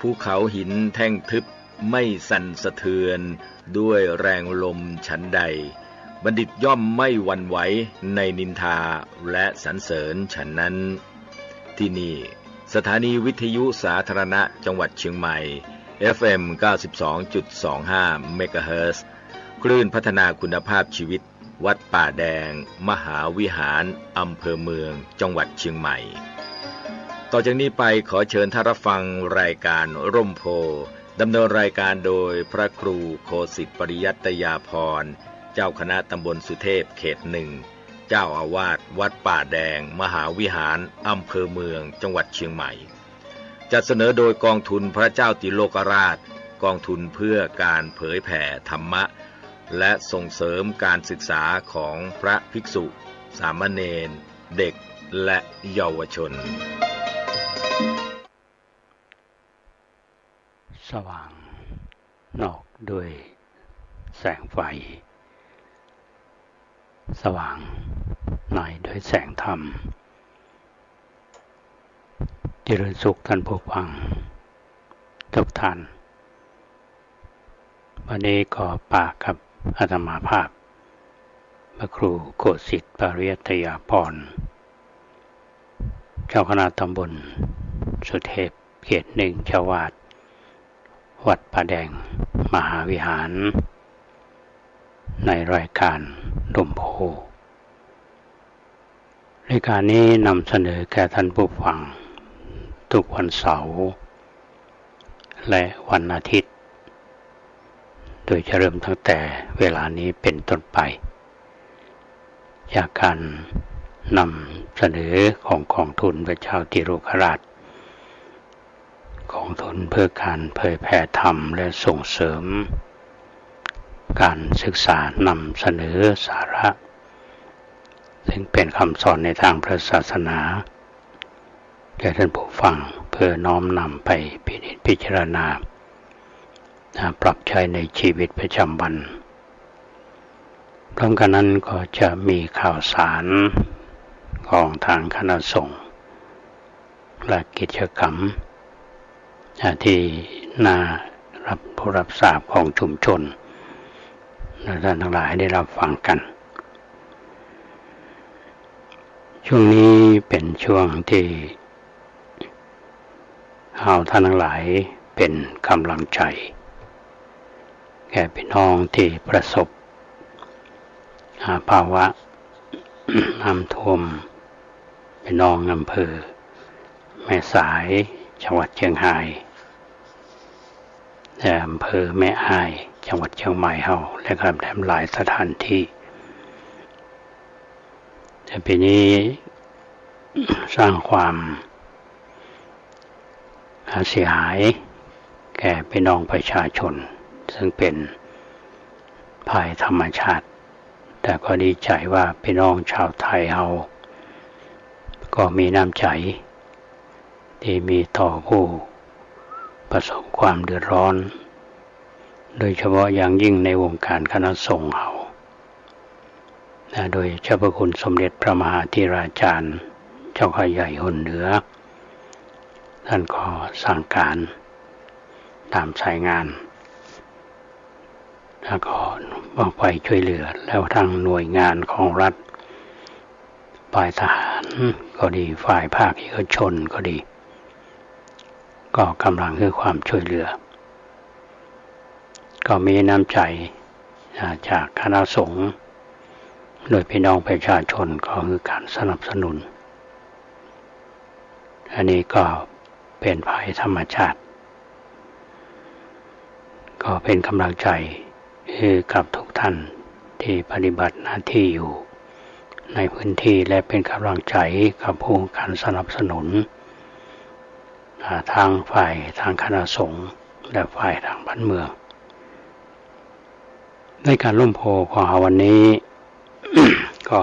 ภูเขาหินแท่งทึบไม่สั่นสะเทือนด้วยแรงลมฉันใดบัณฑิตย่อมไม่หวั่นไหวในนินทาและสรรเสริญฉันนั้นที่นี่สถานีวิทยุสาธารณะจังหวัดเชียงใหม่ FM 92.25 เมกะเฮิรตซ์คลื่นพัฒนาคุณภาพชีวิตวัดป่าแดงมหาวิหารอำเภอเมืองจังหวัดเชียงใหม่ต่อจากนี้ไปขอเชิญท่านรับฟังรายการร่มโพดำเนินรายการโดยพระครูโคสิทธิปริยัตยาภรณ์เจ้าคณะตำบลสุเทพเขตหนึ่งเจ้าอาวาสวัดป่าแดงมหาวิหารอำเภอเมืองจังหวัดเชียงใหม่จัดเสนอโดยกองทุนพระเจ้าติโลกราชกองทุนเพื่อการเผยแผ่ธรรมะและส่งเสริมการศึกษาของพระภิกษุสามเณรเด็กและเยาวชนสว่างนอกด้วยแสงไฟสว่างในด้วยแสงธรรมเจริญสุขท่านผู้ฟังทุกท่านวันนี้ก็ปากกับอาตมาภาพพระครูโกสิทธิ์ปริยัตยาภรณ์เจ้าคณะตำบลสุเทพเขตหนึ่งเจ้าวาดวัดป่าแดงมหาวิหารในรายการร่มโพรายการนี้นำเสนอแก่ท่านผู้ฟังทุกวันเสาร์และวันอาทิตย์โดยจะเริ่มตั้งแต่เวลานี้เป็นต้นไปจากการนำเสนอของกองทุนพระเจ้าติโลกราชกองทุนเพื่อการเผยแผ่ธรรมและส่งเสริมการศึกษานำเสนอสาระซึ่งเป็นคำสอนในทางพระศาสนาแก่ท่านผู้ฟังเพื่อน้อมนำไปพิจารณาปรับใช้ในชีวิตประจำวันพร้อมกันนั้นก็จะมีข่าวสารของทางคณะสงฆ์และกิจกรรมที่น่ารับทราบของชุมชนและท่านทั้งหลายได้รับฟังกันช่วงนี้เป็นช่วงที่ท่านทั้งหลายเป็นกำลังใจแก่พี่น้องที่ประสบภาวะน้ำท่วมพี่น้องอำเภอแม่สายจังหวัดเชียงรายและอำเภอแม่อ้ายจังหวัดเชียงใหม่และก็แถมหลายสถานที่แต่ปีนี้สร้างความเสียหายแก่พี่น้องประชาชนซึ่งเป็นภัยธรรมชาติแต่ก็ดีใจว่าพี่น้องชาวไทยก็มีน้ำใจที่มีต่อผู้ประสบความเดือดร้อนโดยเฉพาะอย่างยิ่งในวงการคณะสงฆ์โดยเจ้าพระคุณสมเด็จพระมหาธีราจารย์เจ้าข้าใหญ่หนเหนือท่านก็สั่งการตามสายงานแล้วก็วางไปช่วยเหลือแล้วทั้งหน่วยงานของรัฐฝ่ายทหารก็ดีฝ่ายภาคเอกชนก็ดีก็กำลังให้ความช่วยเหลือก็มีน้ำใจจากคณะสงฆ์โดยพี่น้องประชาชนก็คือการสนับสนุนอันนี้ก็เป็นภัยธรรมชาติก็เป็นกำลังใจกับทุกท่านที่ปฏิบัติหน้าที่อยู่ในพื้นที่และเป็นกำลังใจกับผู้การสนับสนุนทางฝ่ายทางคณะสงฆ์และฝ่ายทางบ้านเมืองในการร่วมโพของวันนี้ ก็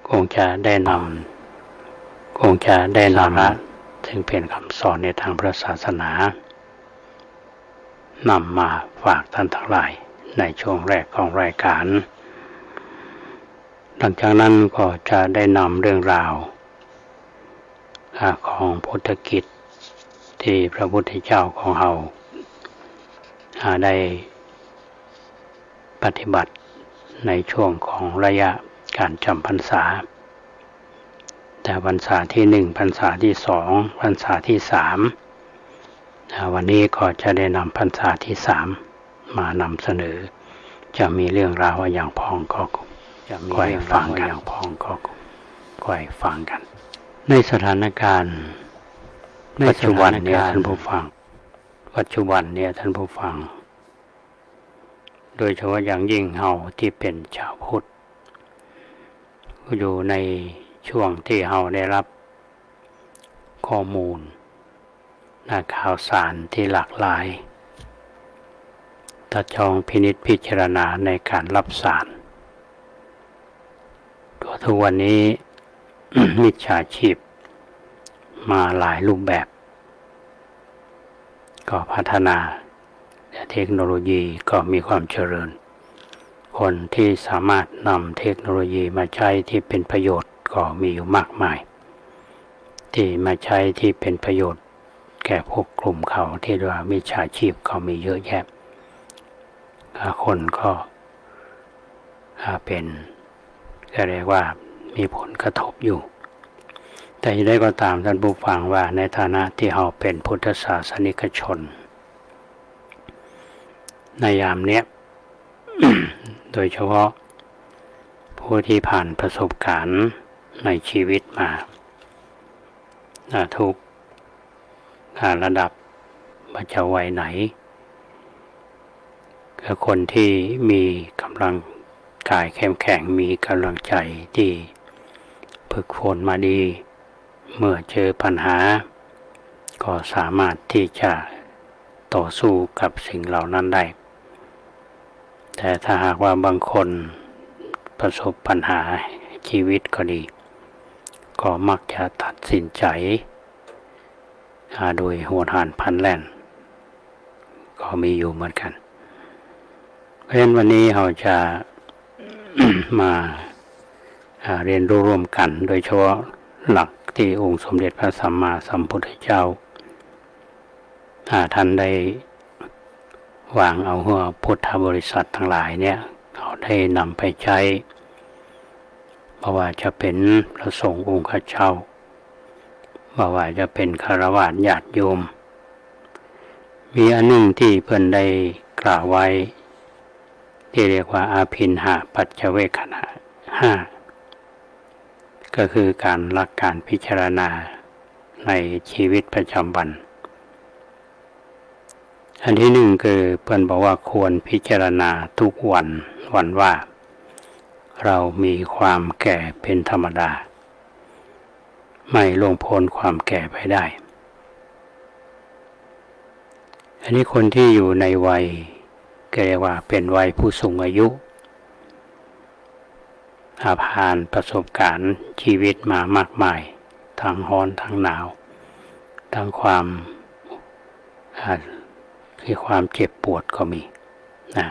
คงจะได้นำซึ่งเป็นคำสอนในทางพระศาสนานำมาฝากท่านทั้งหลายในช่วงแรกของรายการหลังจากนั้นก็จะได้นำเรื่องราวของพุทธกิจท ที่พระพุทธเจ้าของเราได้ปฏิบัติในช่วงของระยะการจำพรรษาแต่พรรษาที่1พรรษาที่2พรรษาที่3วันนี้ก็จะได้นำพรรษาที่3มานำเสนอจะมีเรื่องราวอย่างพองก็ค่อยฟังกันค่อยฟังกันในสถานการณ์ปัจจุบันเนี่ยท่านผู้ฟังโดยเฉพาะอย่างยิ่งเฮาที่เป็นชาวพุทธอยู่ในช่วงที่เฮาได้รับข้อมูลข่าวสารที่หลากหลายถ้าจองพินิจพิจารณาในการรับสารทุกวันนี้ มิจฉาชีพมาหลายรูปแบบก็พัฒนาเทคโนโลยีก็มีความเจริญคนที่สามารถนำเทคโนโลยีมาใช้ที่เป็นประโยชน์ก็มีอยู่มากมายที่มาใช้ที่เป็นประโยชน์แก่พวกกลุ่มเขาที่เรียกว่ามิจฉาชีพเขามีเยอะแยะคนก็เป็นก็เรียกว่ามีผลกระทบอยู่แต่อย่างไรก็ตามท่านผู้ฟังว่าในฐานะที่เราเป็นพุทธศาสนิกชนในยามเนี้ย โดยเฉพาะผู้ที่ผ่านประสบการณ์ในชีวิตมาทุกระดับว่าจะวัยไหนก็คนที่มีกำลังกายเข้มแข็งมีกำลังใจที่ฝึกฝนมาดีเมื่อเจอปัญหาก็สามารถที่จะต่อสู้กับสิ่งเหล่านั้นได้แต่ถ้าหากว่าบางคนประสบปัญหาชีวิตก็ดีก็มักจะตัดสินใจโดยโหดหาญพลันแล่นก็มีอยู่เหมือนกันเพราะฉะนั้นวันนี้เราจะ มาเรียนรู้ร่วมกันโดยเฉพาะหลักที่องค์สมเด็จพระสัมมาสัมพุทธเจ้าท่านได้วางเอาหัวพุทธบริษัททั้งหลายเนี่ยเขาได้นำไปใช้เพราะว่าจะเป็นพระสงฆ์องค์ข้าเจ้าว่าจะเป็นฆราวาสญาติโยมมีอันหนึ่งที่เพิ่นได้กล่าวไว้ที่เรียกว่าอาภินหาปัจจเวคขณะ5ก็คือการหลักการพิจารณาในชีวิตประจำวันอันที่หนึ่งคือเพิ่นบอกว่าควรพิจารณาทุกวันว่าเรามีความแก่เป็นธรรมดาไม่ล่วงพ้นความแก่ไปได้อันนี้คนที่อยู่ในวัยก็เรียกว่าเป็นวัยผู้สูงอายุผ่านประสบการณ์ชีวิตมามากมายทั้งร้อนทั้งหนาวทั้งความเจ็บปวดก็มีนะ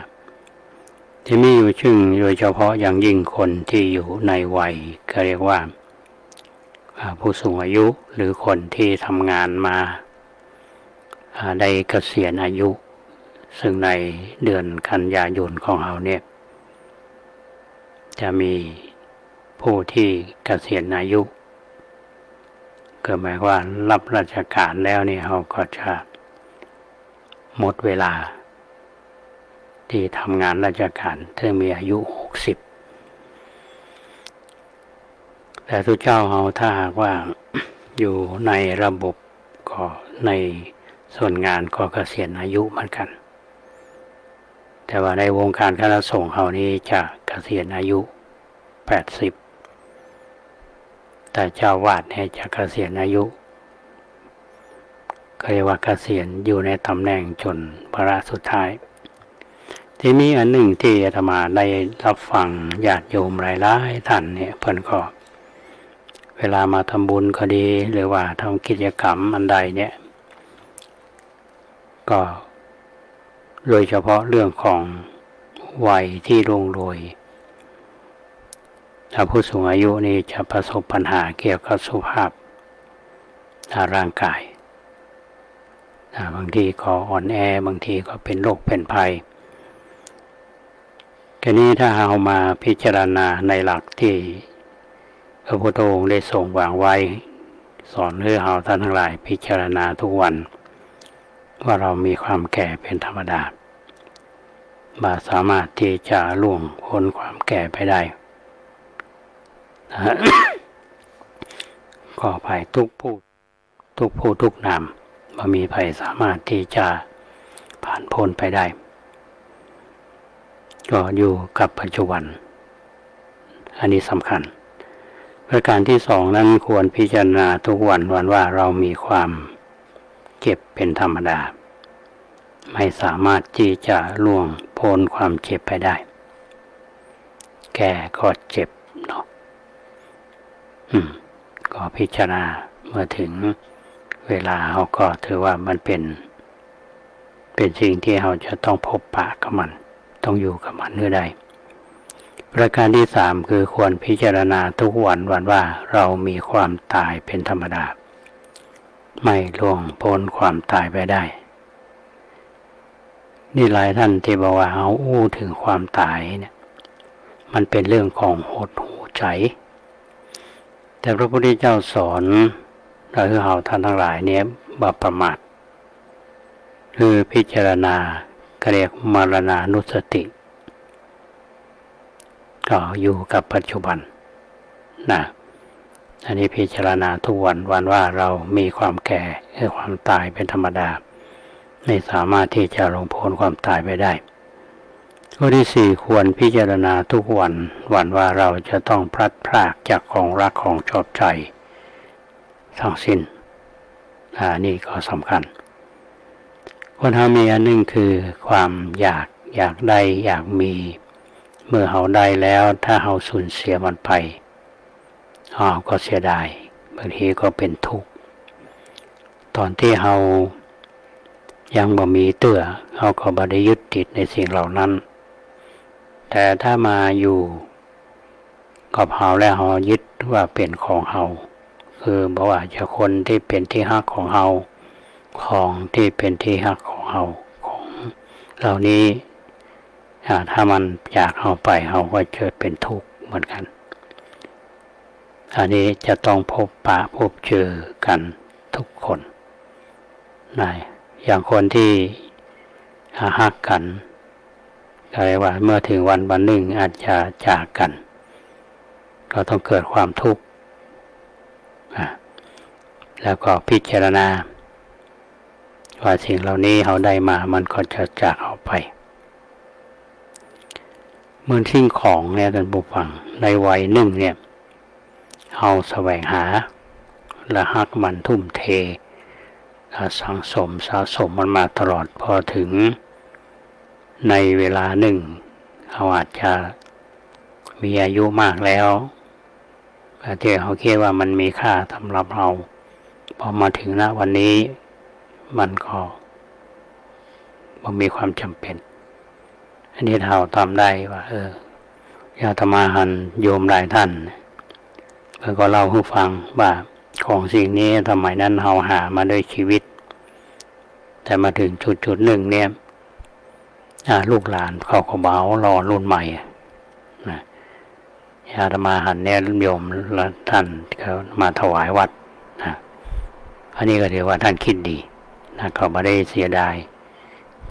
ที่มีอยู่ซึ่งโดยเฉพาะอย่างยิ่งคนที่อยู่ในวัยก็เรียกว่าผู้สูงอายุหรือคนที่ทำงานมาได้เกษียณอายุซึ่งในเดือนกันยายนของเราเนี่ยจะมีผู้ที่เกษียณอายุก็หมายว่ารับราชการแล้วเนี่ยเขาก็จะหมดเวลาที่ทำงานราชการถึงมีอายุ60แต่ทุกเจ้าเขาถ้าหากว่า อยู่ในระบบก็ในส่วนงานก็เกษียณอายุเหมือนกันแต่ว่าในวงการคณะสงฆ์เขานี้จะเกษียณอายุ80แต่เจ้าวาดเนี่ยจะเกษียณอายุก็เรียกว่าเกษียณอยู่ในตำแหน่งจนวาระสุดท้ายทีนี้อันหนึ่งที่อาตมาได้รับฟังญาติโยมหลายๆท่านเนี่ยเพิ่นก็เวลามาทำบุญก็ดีหรือว่าทำกิจกรรมอันใดเนี่ยก็โดยเฉพาะเรื่องของวัยที่ร่วงโรยถ้าผู้สูงอายุนี่จะประสบปัญหาเกี่ยวกับสุขภาพร่างกาย บางทีก็อ่อนแอบางทีก็เป็นโรคเป็นภัยทีนี้ถ้าเรามาพิจารณาในหลักที่พระพุทธองค์ได้ทรงวางไว้สอนให้เราท่านทั้งหลายพิจารณาทุกวันว่าเรามีความแก่เป็นธรรมดาสามารถที่จะล่วงพ้นความแก่ไปได้ ก็ภัยทุกผู้ทุกนามบ่มีภัยสามารถที่จะผ่านพ้นไปได้ก็อยู่กับปัจจุบันอันนี้สำคัญประการที่สองนั้นควรพิจารณาทุกวันว่าเรามีความเจ็บเป็นธรรมดาไม่สามารถที่จะล่วงพ้นความเจ็บไปได้แก่ก็เจ็บเนาะก็พิจารณาเมื่อถึงเวลาเราก็ถือว่ามันเป็นสิ่งที่เราจะต้องพบปะกับมันต้องอยู่กับมันเรื่อยได้ประการที่สามคือควรพิจารณาทุกวันว่าเรามีความตายเป็นธรรมดาไม่ล่วงพ้นความตายไปได้นี่หลายท่านที่บอกว่าเอาถึงความตายเนี่ยมันเป็นเรื่องของหดหู่ใจแต่พระพุทธเจ้าสอนเราท่านทั้งหลายเนี่ยบ่ประมาทคือพิจารณาเรียกมรณานุสติก็อยู่กับปัจจุบันนะอันนี้พิจารณาทุกวันว่าเรามีความแก่ความตายเป็นธรรมดาไม่สามารถที่จะล่วงพ้นความตายไปได้ข้อที่สี่ควรพิจารณาทุกวันว่าเราจะต้องพลัดพรากจากของรักของชอบใจทั้งสิ้นนี่ก็สำคัญคนเรามีอันหนึ่งคือความอยากได้อยากมีเมื่อเราได้แล้วถ้าเราสูญเสียมันไปก็เสียดายบางทีก็เป็นทุกข์ตอนที่เรายังบ่มีเตื้อเราก็บ่ได้ยึดติดในสิ่งเหล่านั้นแต่ถ้ามาอยู่กับเราแล้วเรายึดว่าเป็นของเราคือบอกว่าจะคนที่เป็นที่ฮักของเราของที่เป็นที่ฮักของเราของเหล่านี้ถ้ามันจากเราไปเราก็จะเป็นทุกข์เหมือนกันอันนี้จะต้องพบปะพบเจอกันทุกคนอย่างคนที่ฮักกันก็เรียกว่าเมื่อถึงวันหนึ่งอาจจะจากกันก็ต้องเกิดความทุกข์แล้วก็พิจารณาว่าสิ่งเหล่านี้เราได้มามันก็จะจากเราไปเมื่อสิ่งของเนี่ยท่านผู้ฟังในวัยหนึ่งเนี่ยเราแสวงหาและฮักมันทุ่มเทสังสมสะสมมันมาตลอดพอถึงในเวลาหนึ่งเราอาจจะมีอายุมากแล้วที่เขาคิดว่ามันมีค่าสำหรับเราพอมาถึงณวันนี้มันก็มีความจำเป็นอันนี้เราทำได้ว่าญาติมาหันโยมหลายท่านเพื่อก็เล่าให้ฟังว่าของสิ่งนี้สมัยนั้นเราหามาด้วยชีวิตแต่มาถึงจุดหนึ่งเนี่ยลูกหลานเขาก็เบารอรุ่นใหม่นะญาติมาหันเนี่ยโยมและท่านเขามาถวายวัดนะอันนี้ก็ถือว่าท่านคิดดีนะเขาไม่ได้เสียดาย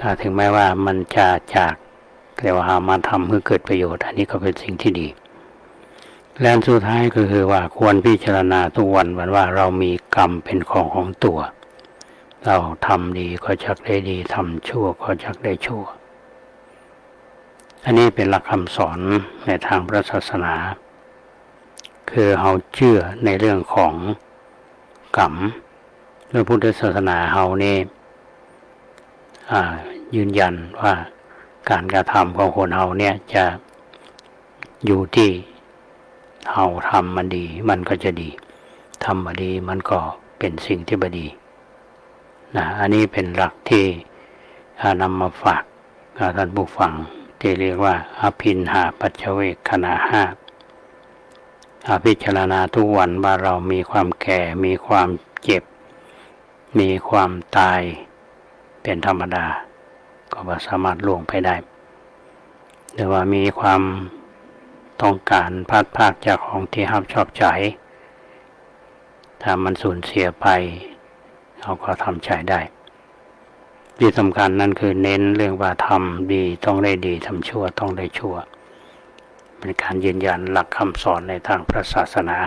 ก็ถึงแม้ว่ามันจะจากเรียกว่ามาทำให้เกิดประโยชน์อันนี้ก็เป็นสิ่งที่ดีและสุดท้ายก็คือว่าควรพิจารณาทุกวันว่าเรามีกรรมเป็นของตัวเราทำดีก็จักได้ดีทำชั่วก็จักได้ชั่วอันนี้เป็นหลักคำสอนในทางพระศาสนาคือเราเชื่อในเรื่องของกรรมพระพุทธศาสนาเรานี่ยืนยันว่าการกระทำของคนเราเนี่ยจะอยู่ที่เราทำมันดีมันก็จะดีทำมาดีมันก็เป็นสิ่งที่บดีอันนี้เป็นหลักที่นำมาฝากท่านผู้ฟังที่เรียกว่าอภินหาปัจเจเวคขณะห้าพิจารณาทุกวันว่าเรามีความแก่มีความเจ็บมีความตาย เป็นธรรมดาก็สามารถล่วงไปได้หรือว่ามีความต้องการพลาดพลาดจากของที่ห้ามชอบใจถ้ามันสูญเสียไปเราก็ทำใจได้ที่สำคัญนั่นคือเน้นเรื่องว่าทำดีต้องได้ดีทำชั่วต้องได้ชั่วเป็นการยืนยันหลักคำสอนในทางพระศาสนา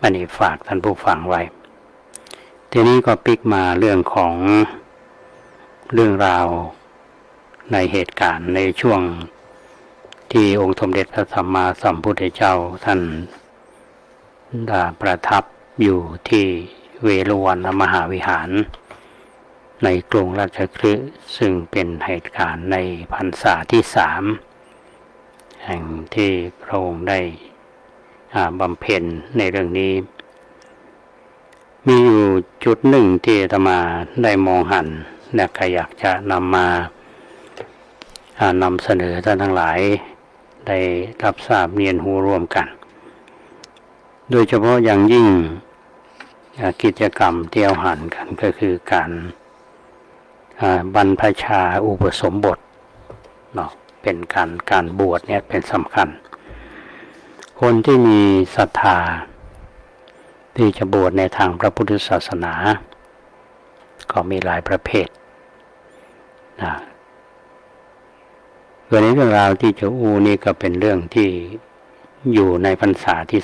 อันนี้ฝากท่านผู้ฟังไว้ทีนี้ก็ปิกมาเรื่องของเรื่องราวในเหตุการณ์ในช่วงที่องค์สมเด็จพระสัมมาสัมพุทธเจ้าท่านได้ประทับอยู่ที่เวฬุวันมหาวิหารในกรุงราชคฤห์ซึ่งเป็นเหตุการณ์ในพรรษาที่3แห่งที่พระองค์ได้บำเพ็ญในเรื่องนี้มีอยู่จุดหนึ่งที่อาตมาได้มองหันและก็อยากจะนำมานำเสนอท่านทั้งหลายได้รับทราบเรียนรู้ร่วมกันโดยเฉพาะอย่างยิ่งกิจกรรมที่เอาหันกันก็คือการบรรพชาอุปสมบทเนาะเป็นการบวชเนี่ยเป็นสำคัญคนที่มีศรัทธาที่จะบวชในทางพระพุทธศาสนาก็มีหลายประเภทนะวันนี้เรื่องราวที่จะนี่ก็เป็นเรื่องที่อยู่ในพรรษาที่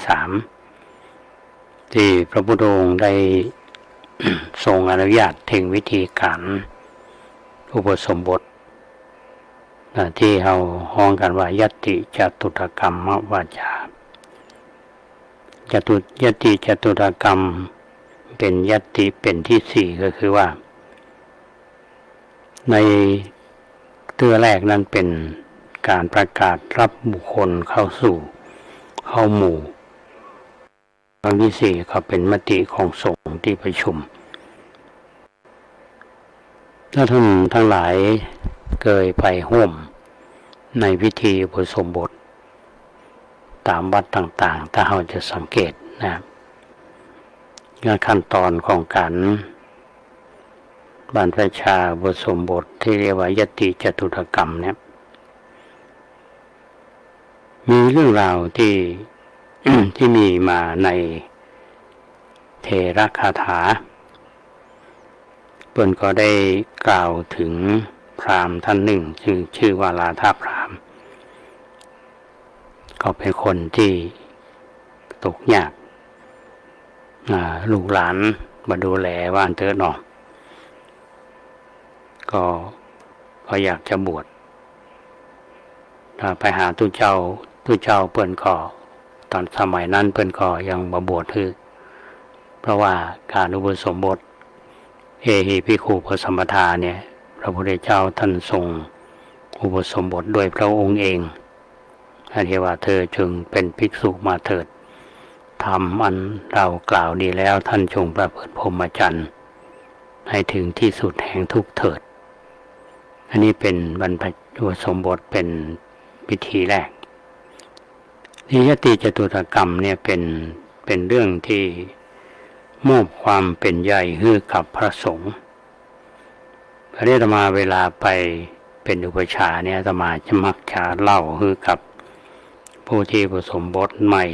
3ที่พระพุทธองค์ได้ ทรงอนุญาตถึงวิธีการอุปสมบทที่เราฮ้องกันว่ายัตติจตุตกรรมวาจายัตติจตุตกรรมเป็นยัตติเป็นที่4ก็คือว่าในตัวแรกนั้นเป็นการประกาศรับบุคคลเข้าหมู่ครั้งที่4ก็เป็นมติของสงฆ์ที่ประชุมถ้าท่านทั้งหลายเคยไปร่วมในพิธีอุปสมบทตามวัดต่างๆถ้าเราจะสังเกตนะครับขั้นตอนของการบรรพชาอุปสมบทที่เรียกว่ายติจตุตกรรมเนี่ยมีเรื่องราวที่ ที่มีมาในเทระคาถาเพิ่นก็ได้กล่าวถึงพราหมณ์ท่านหนึ่งซึ่งชื่อว่าลาทาพราหมณ์ก็เป็นคนที่ตกยากลูกหลานมาดูแลว่านเถิดหนอก็อยากจะบวชไปหาตู้เจ้าเพิ่นก็ตอนสมัยนั้นเพิ่นก็ยังมาบวชคือเพราะว่าการอุปสมบทเอหิภิกขุปสัมปทาเนี่ยพระพุทธเจ้าท่านทรงอุปสมบทด้วยพระองค์เองท่านเรียกว่าเธอจึงเป็นภิกษุมาเถิดธรรมอันเรากล่าวดีแล้วท่านจงประพฤติพรหมจรรย์ให้ถึงที่สุดแห่งทุกข์เถิดอันนี้เป็นบรรพอุปสมบทเป็นพิธีแรกนิยติจตุตกรรมเนี่ยเป็นเรื่องที่มอบความเป็นใหญ่ให้กับพระสงฆ์พระอาตมาเวลาไปเป็นอุปชาเนี่ยอาตมาจะมักจะเล่าให้กับผู้ที่อุปสมบทใหม่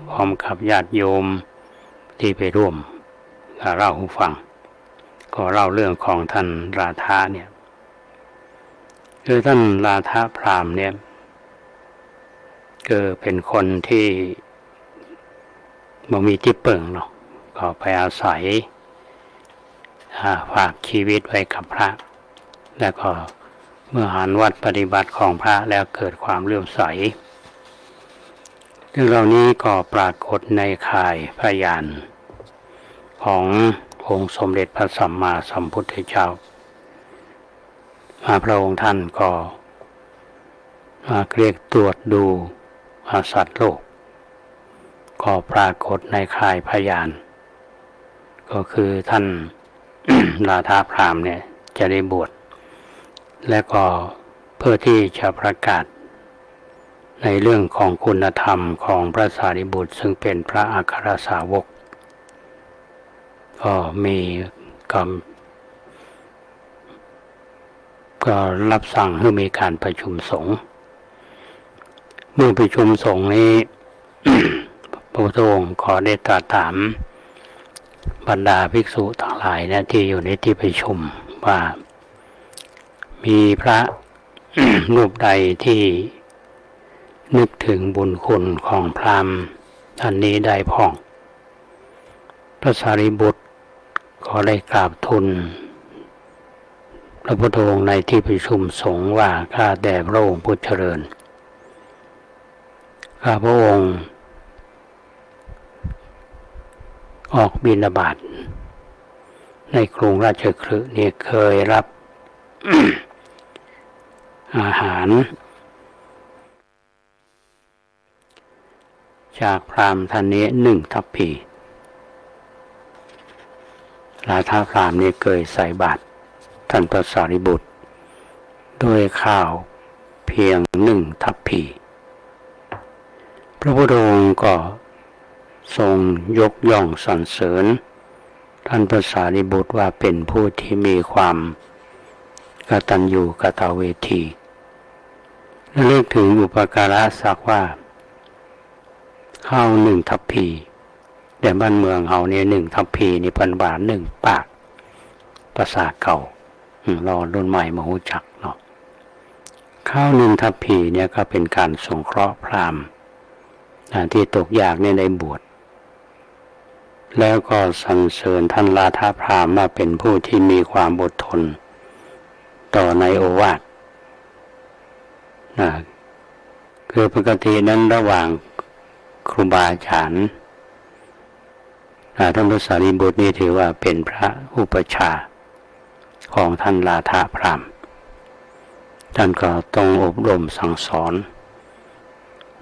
พร้อมกับญาติโยมที่ไปร่วมเล่าให้ฟังก็เล่าเรื่องของท่านราธาเนี่ยคือท่านราธาพราหมณ์เนี่ยก็เป็นคนที่บ่มีที่เปิ่งเนาะก็ไปอาศัยฝากชีวิตไว้กับพระแล้วก็เมื่อหันวัดปฏิบัติของพระแล้วเกิดความเลื่อมใสเรื่องเหล่านี้ก็ปรากฏในข่ายพยานขององค์สมเด็จพระสัมมาสัมพุทธเจ้าพระองค์ท่านก็เรียกตรวจดูสัตว์โลกก็ปรากฏในข่ายพยานก็คือท่าน ราธาพราหมณ์เนี่ยจะได้บวชและก็เพื่อที่จะประกาศในเรื่องของคุณธรรมของพระสารีบุตรซึ่งเป็นพระอัครสาวก ก็รับสั่งให้มีการประชุมสงฆ์เมื่อประชุมสงฆ์นี้ พระพุทธองค์ขอได้ตรัสถามบรรดาภิกษุทั้งหลายนะที่อยู่ในที่ประชุมว่ามีพระ รูปใดที่นึกถึงบุญคุณของพราหมณ์ท่านนี้ได้พ้องพระสารีบุตรขอได้กราบทูลพระพุทธองค์ในที่ประชุมสงฆ์ว่าข้าแต่พระองค์ผู้เจริญข้าพระองค์ออกบิณฑบาตในกรุงราชคฤห์นี่เคยรับ อาหารจากพราหมณ์ท่านนี้1 ทัพพีราชาพราหมณ์นี้เคยใส่บาตรท่านพระสารีบุตรด้วยข้าวเพียง1 ทัพพีพระพุทธองค์ก็ทรงยกย่องสรรเสริญท่านพระสารีบุตรว่าเป็นผู้ที่มีความกตัญญูกตเวทีและเรียกถึงอุปการะสักว่าข้าว1 ทัพพีแต่บ้านเมืองเฮาเนี่ย1 ทัพพีนี่เพิ่นว่า1 ปากภาษาเก่ารอรุ่นใหม่มารู้จักเนาะข้าว1 ทัพพีเนี่ยก็เป็นการสงเคราะห์พราหมณ์ที่ตกยากในบวชแล้วก็สรรเสริญท่านราธาพราหมณ์ว่าเป็นผู้ที่มีความอดทนต่อในโอวาทคือปกตินั้นระหว่างครูบาอาจารย์ท่านพระสารีบุตรนี่ถือว่าเป็นพระอุปัชฌาย์ของท่านราธาพราหมณ์ท่านก็ต้องอบรมสั่งสอน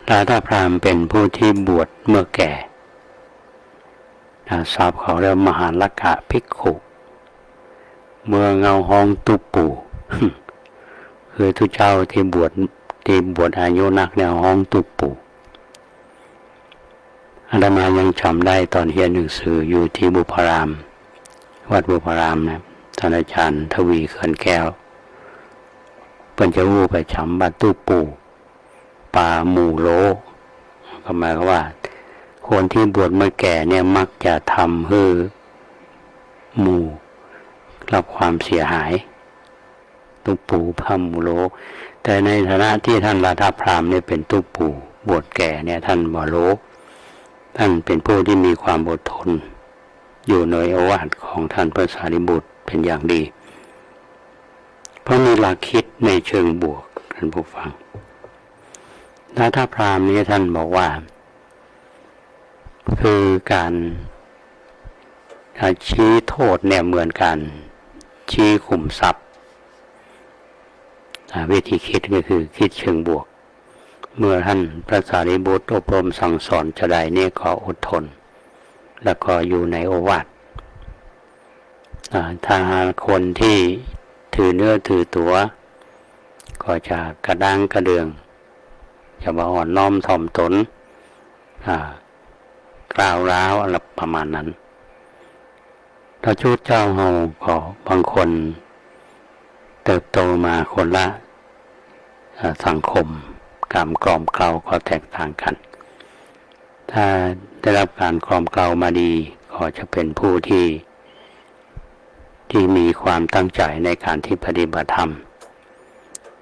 ราธาพราหมณ์เป็นผู้ที่บวชเมื่อแก่ทราบเขาเรียกมหาลักขะภิกขุเมื่อเงาห้องตุปู คือทุกเจ้าที่บวชอายุนักแนวห้องตุปูอาตมายังจำได้ตอนเรียนหนังสืออยู่ที่บุพารามวัดบุพารามนะท่านอาจารย์ทวีเขื่อนแก้วเป็นเจ้าวูไปจำบัดตุปูปาหมู่โลก็หมายความว่าคนที่บวชเมื่อแก่เนี่ยมักจะทำให้หมู่รับความเสียหายตุปูพาหมู่โลแต่ในฐานะที่ท่านราธาพราหมณ์เนี่ยเป็นตุปูบวชแก่เนี่ยท่านบ่โลท่านเป็นผู้ที่มีความอดทนอยู่ในโอวาทของท่านพระสารีบุตรเป็นอย่างดีเพราะมีหลักคิดในเชิงบวกท่านผู้ฟังราธาพราหมณ์นี้ท่านบอกว่าคือการชี้โทษเนี่ยเหมือนกันชี้ขุมทรัพย์วิธีคิดก็คือคิดเชิงบวกเมื่อท่านพระสารีบุตรอบรมสั่งสอนจะได้เนี่ยก็อดทนแล้วก็อยู่ในโอวาทถ้าคนที่ถือเนื้อถือตัวก็จะกระด้างกระเดืองจะมาอ่อนน้อมถ่อมตนกล่าวร้าวอะไรประมาณนั้นถ้าชุดเจ้าเฮาก็บางคนเติบโตมาคนละสังคมกรรมกล่อมเกลาก็แตกต่างกันถ้าได้รับการกล่อมเกลามาดีก็จะเป็นผู้ที่มีความตั้งใจในการที่ปฏิบัติธรรม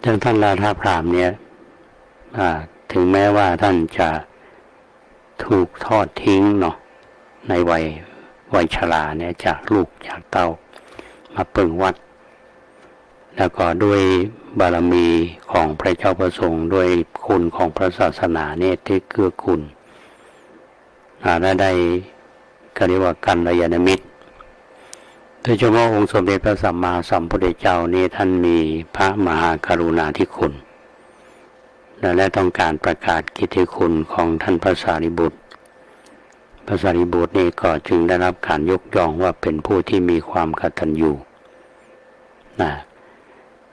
ดังท่านราธาพราหมณ์เนี่ยถึงแม้ว่าท่านจะถูกทอดทิ้งเนาะในวัยชราเนี่ยจากลูกจากเต้ามาปึงวัดแล้วก็ด้วยบารมีของพระเจ้าประสงค์ด้วยคุณของพระศาสนาเนี่ยที่เกื้อกูลและได้ก็เรียกว่ากัลยาณมิตรโดยเฉพาะองค์สมเด็จพระสัมมาสัมพุทธเจ้านี่ท่านมีพระมหากรุณาธิคุณและต้องการประกาศกิตติคุณของท่านพระสารีบุตรพระสารีบุตรนี่ก็จึงได้รับการยกย่องว่าเป็นผู้ที่มีความกตัญญู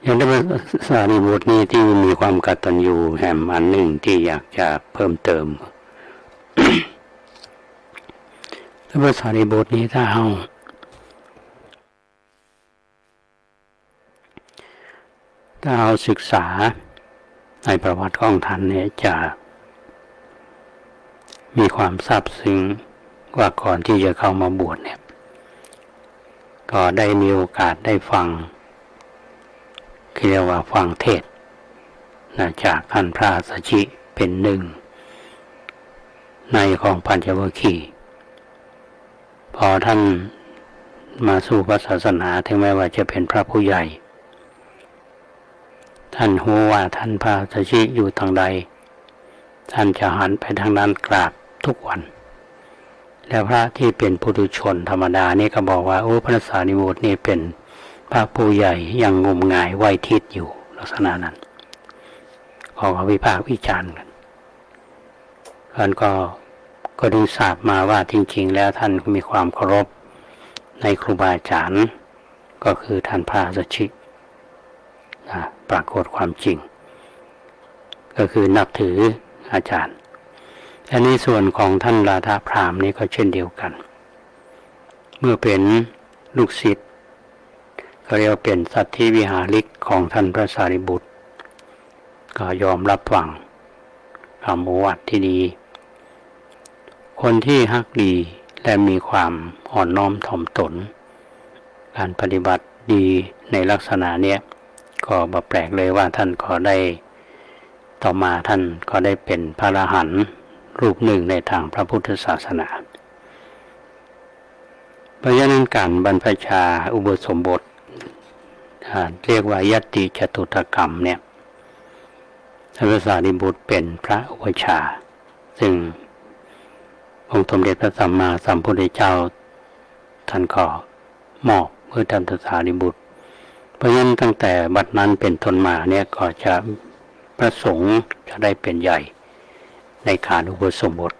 อย่างพระสารีบุตรนี่ที่มีความกตัญญูแห่งอันหนึ่งที่อยากจะเพิ่มเติม พระสารีบุตรนี้ถ้าเอา ถ้าเราศึกษาในประวัติของท่านเนี่ยจะมีความซาบซึ้งว่าก่อนที่จะเข้ามาบวชเนี่ยก็ได้มีโอกาสได้ฟังเรียกว่าฟังเทศน์จากท่านพระสัชชิเป็นหนึ่งในของปัญจวัคคีย์พอท่านมาสู่พระศาสนาถึงแม้ว่าจะเป็นพระผู้ใหญ่ท่านรู้ว่าท่านพระสัชชิอยู่ทางใดท่านจะหันไปทางนั้นกราบทุกวันแล้วพระที่เป็นปุถุชนธรรมดานี่ก็บอกว่าโอ้พระสารีบุตรนี่เป็นพระผู้ใหญ่ยังงมงายไหวทิศอยู่ลักษณะนั้นก็วิพากษ์วิจารณ์กันท่านก็ดูทราบมาว่าจริงๆแล้วท่านมีความเคารพในครูบาอาจารย์ก็คือท่านพระสัชชิปรากฏความจริงก็คือนับถืออาจารย์อันนี้ส่วนของท่านราธาพราหมณ์นี่ก็เช่นเดียวกันเมื่อเป็นลูกศิษย์ก็เรียกว่าเป็นสัตถิวิหาริกของท่านพระสารีบุตรก็ยอมรับฟังคำโอวาทที่ดีคนที่ฮักดีและมีความอ่อนน้อมถ่อมตนการปฏิบัติดีในลักษณะเนี้ยก็บ่แปลกเลยว่าท่านก็ได้ต่อมาท่านก็ได้เป็นพระอรหันต์รูปหนึ่งในทางพระพุทธศาสนาเพราะฉะนั้นการบรรพชาอุปสมบทเรียกว่ายัตติจตุตกรรมเนี่ยพระสารีบุตรเป็นพระอุปชาซึ่งองค์สมเด็จพระสัมมาสัมพุทธเจ้าท่านก็มอบเพื่อท่านพระสารีบุตรเพราะฉะนั้นตั้งแต่บัดนั้นเป็นต้นมาเนี่ยก็จะประสงค์จะได้เป็นใหญ่ในการอุปสมบท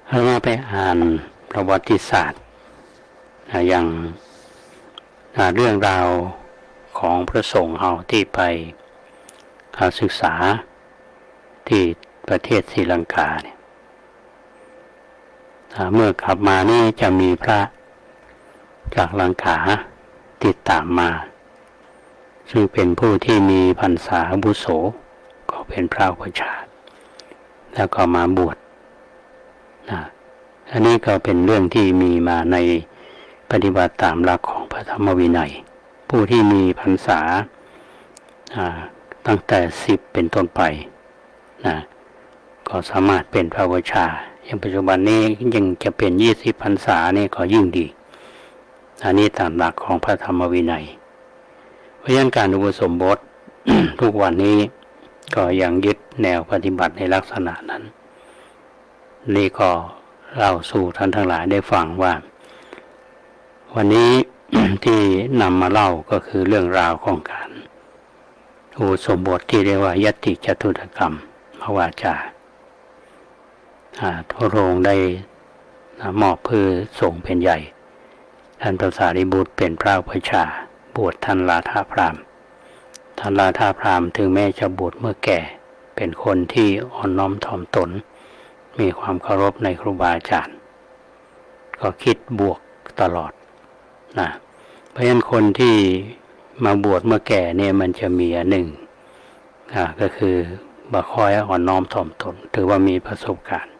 เรามาไปอ่านประวัติศาสตร์อย่างเรื่องราวของพระสงฆ์เราที่ไปศึกษาที่ประเทศศรีลังกาเนี่ยเมื่อกลับมานี่จะมีพระจากลังกาติดตามมาซึ่งเป็นผู้ที่มีพรรษาอาวุโสก็เป็นพระอุปชฌาย์แล้วก็มาบวชอันนี้ก็เป็นเรื่องที่มีมาในปฏิบัติตามหลักของพระธรรมวินัยผู้ที่มีพรรษาตั้งแต่10เป็นต้นไปก็สามารถเป็นพระอุปชฌาย์อย่างปัจจุบันนี้ยังจะเป็น20พรรษานี่ก็ยิ่งดีอันนี้ตามหลักของพระธรรมวินัยเพราะฉะนั้นการอุปสมบท ทุกวันนี้ก็ยังยึดแนวปฏิบัติในลักษณะนั้นนี่ก็เล่าสู่ท่านทั้งหลายได้ฟังว่าวันนี้ ที่นำมาเล่าก็คือเรื่องราวของการอุปสมบทที่เรียกว่ายัตติจตุตกรรมภวาจาพระองค์ได้มอบเพื่อส่งเป็นใหญ่ท่านพระสารีบุตรเป็นพระอุปชฌาย์บวชท่านราธาพราหมณ์ท่านราธาพราหมณ์ถึงแม้จะบวชเมื่อแก่เป็นคนที่อ่อนน้อมถ่อมตนมีความเคารพในครูบาอาจารย์ก็คิดบวกตลอดเพราะฉะนั้นคนที่มาบวชเมื่อแก่เนี่ยมันจะมีหนึ่งก็คือบ่ค่อยอ่อนน้อมถ่อมตนถือว่ามีประสบการณ์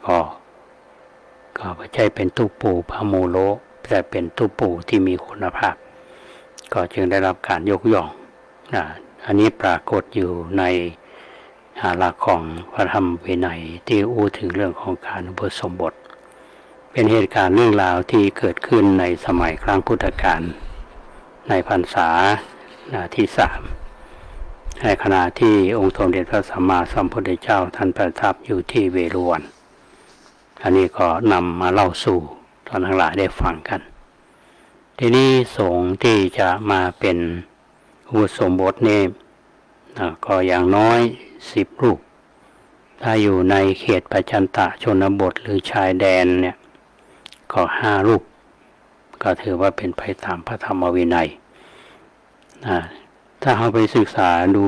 ก็ไม่ใช่เป็นตู้ปู่พระโมโลแต่เป็นตู้ปู่ที่มีคุณภาพก็จึงได้รับการยกย่องอันนี้ปรากฏอยู่ในหลักของพระธรรมวินัยที่อู้ถึงเรื่องของการอุปสมบทเป็นเหตุการณ์เรื่องราวที่เกิดขึ้นในสมัยครั้งพุทธกาลในพรรษาที่3ในขณะที่องค์สมเด็จพระสัมมาสัมพุทธเจ้าท่านประทับอยู่ที่เวฬุวันอันนี้ก็นำมาเล่าสู่ท่านทั้งหลายได้ฟังกันทีนี้สงฆ์ที่จะมาเป็นอุปสมบทนี่ก็อย่างน้อย10รูปถ้าอยู่ในเขตปัจจันตชนบทหรือชายแดนเนี่ยก็5รูปก็ถือว่าเป็นไปตามพระธรรมวินัยถ้าเราไปศึกษาดู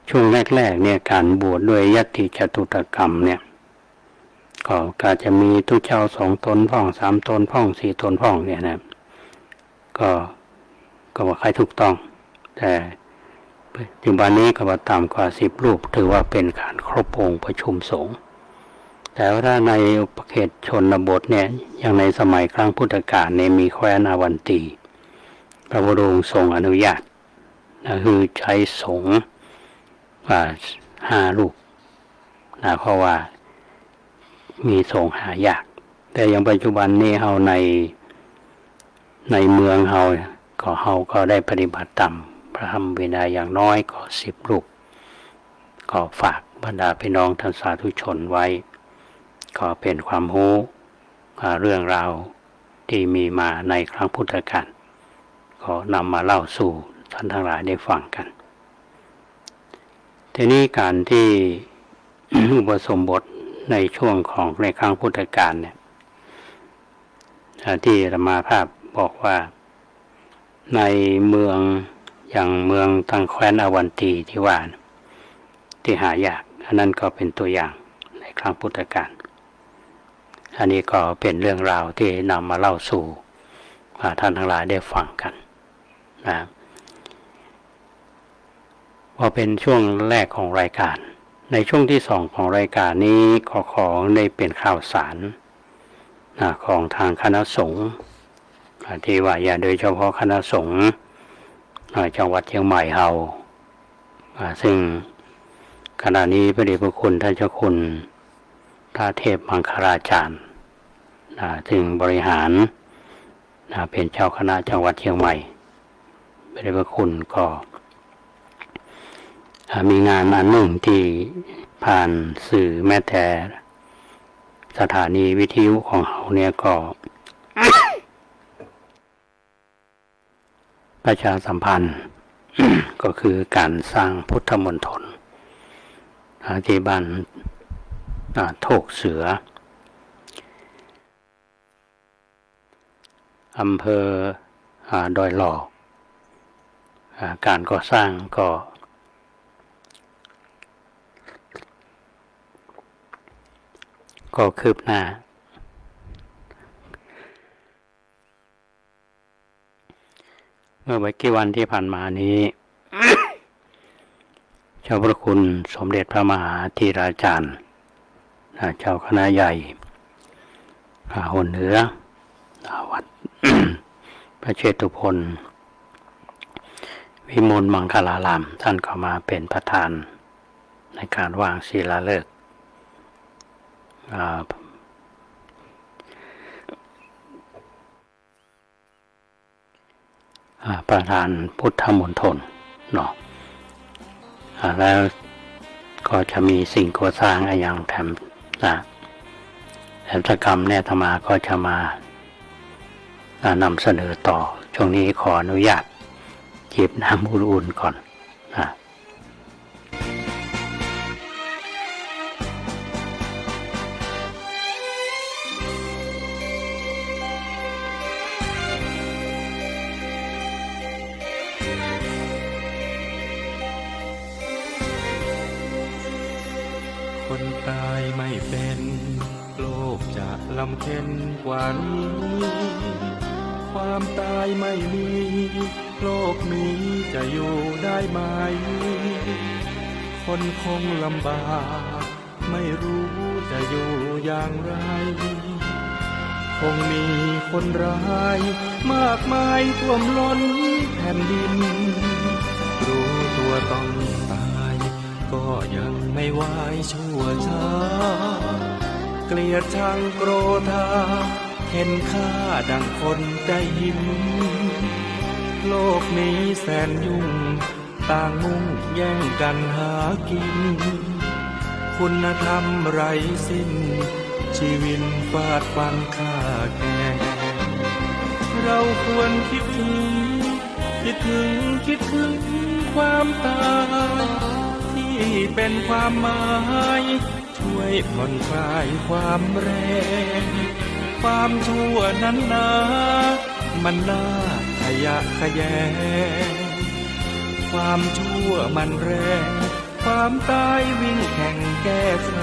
ช่วงแรกๆเนี่ยการบวชด้วยยัตติจตุตกรรมเนี่ยก็จะมีทุเจ้า2ตนพ่อง3ตนพ่อง4ตนพ่องเนี่ยนะก็ ก็ว่าใครถูกต้องแต่ปัจจุบันนี้ก็ว่าต่ำกว่า10 รูปถือว่าเป็นการครบองค์ประชุมสงฆ์แต่ว่าถ้าในประเขตชนบทเนี่ยอย่างในสมัยครั้งพุทธกาลเนี่ยมีแคว้นอวันตีพระบรมทรงอนุญาตคือใช้สงฆ์5 รูปเพราะว่ามีสงฆ์หายากแต่อย่างปัจจุบันนี้เฮาในเมืองเฮาก็ได้ปฏิบัติตามพระธรรมวินัยอย่างน้อยก็10 รูปก็ฝากบรรดาพี่น้องท่านสาธุชนไว้ก็เป็นความรู้เรื่องราวที่มีมาในครั้งพุทธกาลก็นำมาเล่าสู่ท่านทั้งหลายได้ฟังกันทีนี้การที่ อุปสมบทในช่วงของในครั้งพุทธกาลเนี่ยที่อาตมาภาพบอกว่าในเมืองอย่างเมืองทางแคว้นอวันตีที่ว่าที่หายากอันนั้นก็เป็นตัวอย่างในครั้งพุทธกาลอันนี้ก็เป็นเรื่องราวที่นำมาเล่าสู่ท่านทั้งหลายได้ฟังกันนะพอเป็นช่วงแรกของรายการในช่วงที่2ของรายการนี้ขอได้เป็นข่าวสารของทางคณะสงฆ์ที่ว่าอย่าโดยเฉพาะคณะสงฆ์จังหวัดเชียงใหม่เฮาซึ่งขณะนี้พระเดชพระคุณท่านเจ้าคุณพระเทพมังคลาจารย์ซึ่งบริหารเป็นเจ้าคณะจังหวัดเชียงใหม่พระเดชพระคุณก็มีงานอันหนึ่งที่ผ่านสื่อแม้แต่สถานีวิทยุของเขาเนี่ยก็ ประชาสัมพันธ์ ก็คือการสร้างพุทธมณฑลที่บ้านโถกเสืออำเภอดอยหล่อการก่อสร้างก็คืบหน้าเมื่อไม่กี่วันที่ผ่านมานี้ เจ้าพระคุณสมเด็จพระมหาธีราจารย์เจ้าคณะใหญ่หนเหนือวัด พระเชตุพนวิมลมังคลารามท่านก็มาเป็นประธานในการวางศิลาฤกษ์ประธานพุทธมณฑลเนาะแล้วก็จะมีสิ่งก่อสร้างอย่างแถมกรรมเนี่ยธรรมาก็จะมานำเสนอต่อช่วงนี้ขออนุญาตจิบน้ำอุ่นๆก่อนคนตายไม่เป็นโลกจะลำเค็ญกว่านี้ความตายไม่มีโลกนี้จะอยู่ได้ไหมคนคงลำบากไม่รู้จะอยู่อย่างไรคงมีคนร้ายมากมายท่วมล้นแผ่นดินรู้ตัวต้องตายก็ยังไม่ไหวชั่วช้าเกลียดชังโกรธาเห็นค่าดังคนได้ยินโลกนี้แสนยุ่งต่างมุ่งแย่งกันหากินคุณธรรมไร้สิ้นชีวิตฟาดฟันฆ่าแกงเราควรคิดถึงความตายที่เป็นความหมายช่วยผ่อนคลายความแรงความชั่วนั้นนามันน่าขยะแขยงความชั่วมันแรงความตายวิ่งแข่งแก้ไข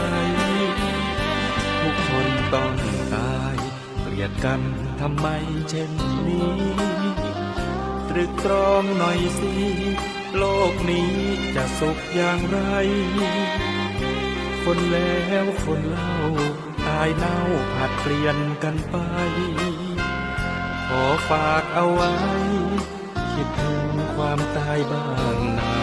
ทุกคนต้องตายเกลียดกันทำไมเช่นนี้ค ตรึกตรองหน่อยสิโลกนี้จะสุขอย่างไรคนแล้วคนเล่าตายเน่าผัดเปลี่ยนกันไปขอฝากเอาไว้คิดถึงความตายบ้างนา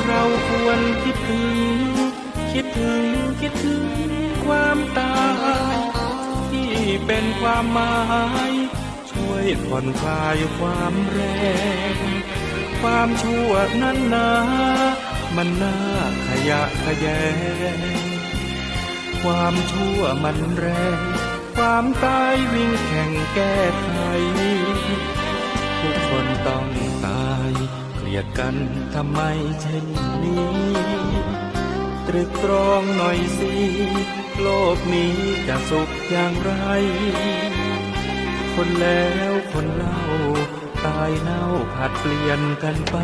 เราควรคิดถึงความตายที่เป็นความหมายช่วยผ่อนคลายความแรงความชั่วนั้นนะมันน่าขยะแขยงความชั่วมันแรงความตายวิ่งแข่งแก้ไขทุกคนต้องตายเกลียดกันทำไมเช่นนี้ตรึกตรองหน่อยสิโลกนี้จะสุขอย่างไรคนแล้วคนเล่าตายเน่าผัดเปลี่ยนกันไป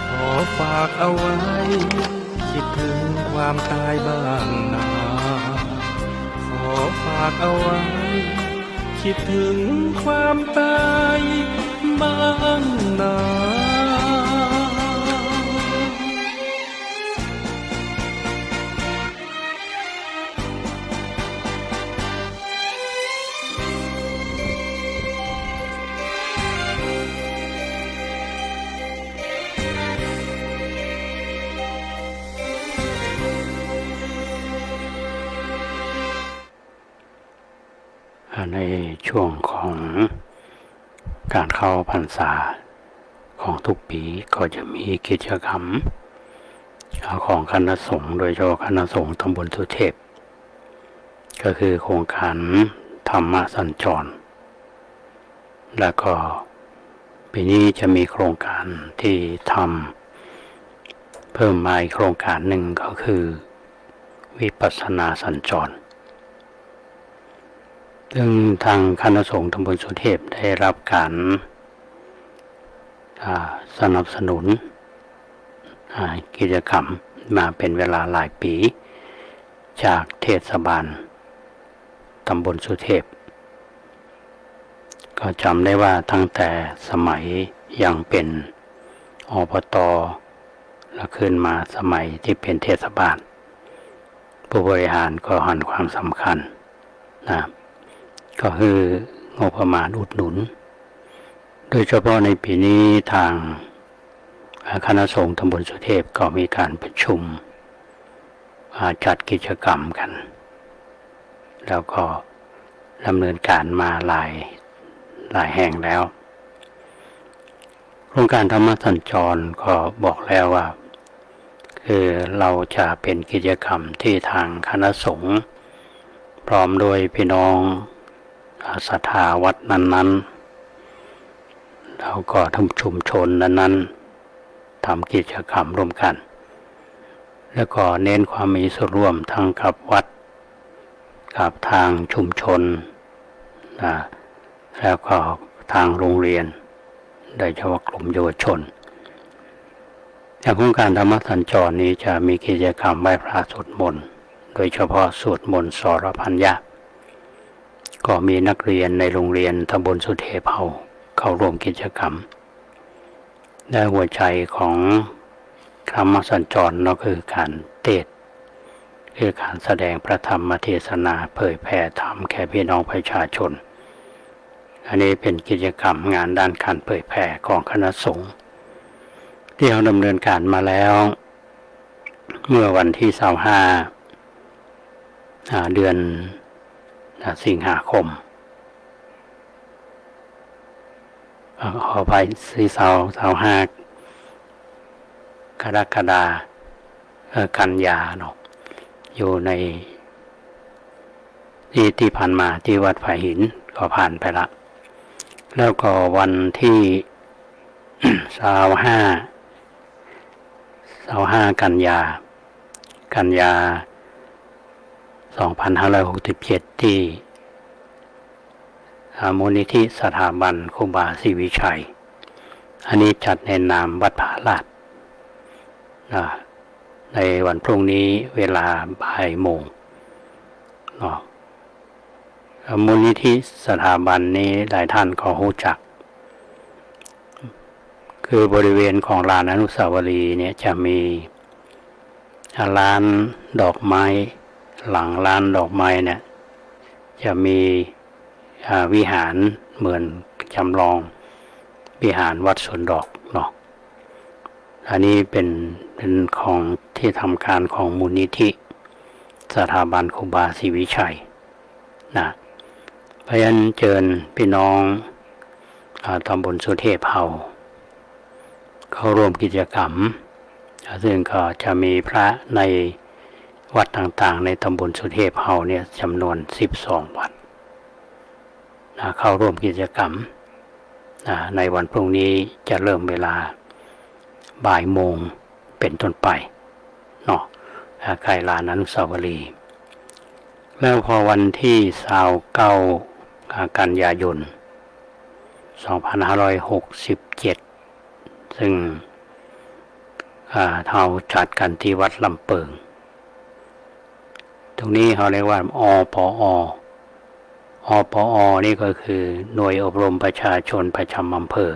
ขอฝากเอาไว้คิดถึงความตายบ้างนาขอฝากเอาไว้คิดถึงความตายบ้างนาในช่วงของการเข้าพรรษาของทุกปีก็จะมีกิจกรรมของคณะสงฆ์โดยเฉพาะคณะสงฆ์ตำบลสุเทพก็คือโครงการธรรมสัญจรแล้วก็ปีนี้จะมีโครงการที่ทำเพิ่มมาอีกโครงการหนึ่งก็คือวิปัสสนาสัญจรซึ่งทางคณะสงฆ์ตำบลสุเทพได้รับการสนับสนุนกิจกรรมมาเป็นเวลาหลายปีจากเทศบาลตำบลสุเทพก็จำได้ว่าตั้งแต่สมัยยังเป็นอบต.แล้วขึ้นมาสมัยที่เป็นเทศบาลผู้บริหารก็หันความสำคัญนะก็คืองบประมาณอุดหนุนโดยเฉพาะในปีนี้ทางคณะสงฆ์ตำบลสุเทพก็มีการประชุมจัดกิจกรรมกันแล้วก็ดำเนินการมาหลายแห่งแล้วโครงการธรรมสัญจรก็บอกแล้วว่าคือเราจะเป็นกิจกรรมที่ทางคณะสงฆ์พร้อมโดยพี่น้องศรัทธาวัดนั้นๆแล้วก็ทำชุมชนนั้นๆทำกิจกรรมร่วมกันแล้วก็เน้นความมีส่วนร่วมทั้งกับวัดกับทางชุมชนแล้วก็ทางโรงเรียนโดยเฉพาะกลุ่มเยาวชนจากโครงการธรรมสัญจรนี้จะมีกิจกรรมไหว้พระสวดมนต์โดยเฉพาะสวดมนต์สรพัญญะก็มีนักเรียนในโรงเรียนตำบลสุเทพเข้าร่วมกิจกรรมและหัวใจของธรรมสัญจรก็คือการเทศน์คือการแสดงพระธรรมเทศนาเผยแผ่ธรรมแก่พี่น้องประชาชนอันนี้เป็นกิจกรรมงานด้านการเผยแผ่ของคณะสงฆ์ที่เราดำเนินการมาแล้วเมื่อวันที่25เดือนสิงหาคมขอไป25กรกฎากันยาเนาะอยู่ในที่ผ่านมาที่วัดไผ่หินก็ผ่านไปละแล้วก็วันที่25 25 กันยา2567 ที่มูลนิธิสถาบันครูบาศรีวิชัยอันนี้จัดในนามวัดผาลาดในวันพรุ่งนี้เวลาบ่ายโมงมูลนิธิสถาบันนี้หลายท่านก็รู้จักคือบริเวณของลานอนุสาวรีย์เนี่ยจะมีร้านดอกไม้หลังร้านดอกไม้เนี่ยจะมีวิหารเหมือนจำลองวิหารวัดสวนดอกเนาะอันนี้เป็นของที่ทำการของมูลนิธิสถาบันครูบาศรีวิชัยนะเพราะฉะนั้นเชิญพี่น้องตำบลสุเทพเฮาเข้าร่วมกิจกรรมซึ่งก็จะมีพระในวัดต่างๆในตำบลสุเทพเฮาเนี่ยจำนวน12 วัดเข้าร่วมกิจกรรมในวันพรุ่งนี้จะเริ่มเวลาบ่ายโมงเป็นต้นไปเนาะใกล้ลานอนุสาวรีย์แล้วพอวันที่29 กันยายน 2567 ซึ่งเราจัดกันที่วัดลำเปิงตรงนี้เขาเรียกว่าอปอนี่ก็คือหน่วยอบรมประชาชนประจำอำเภอ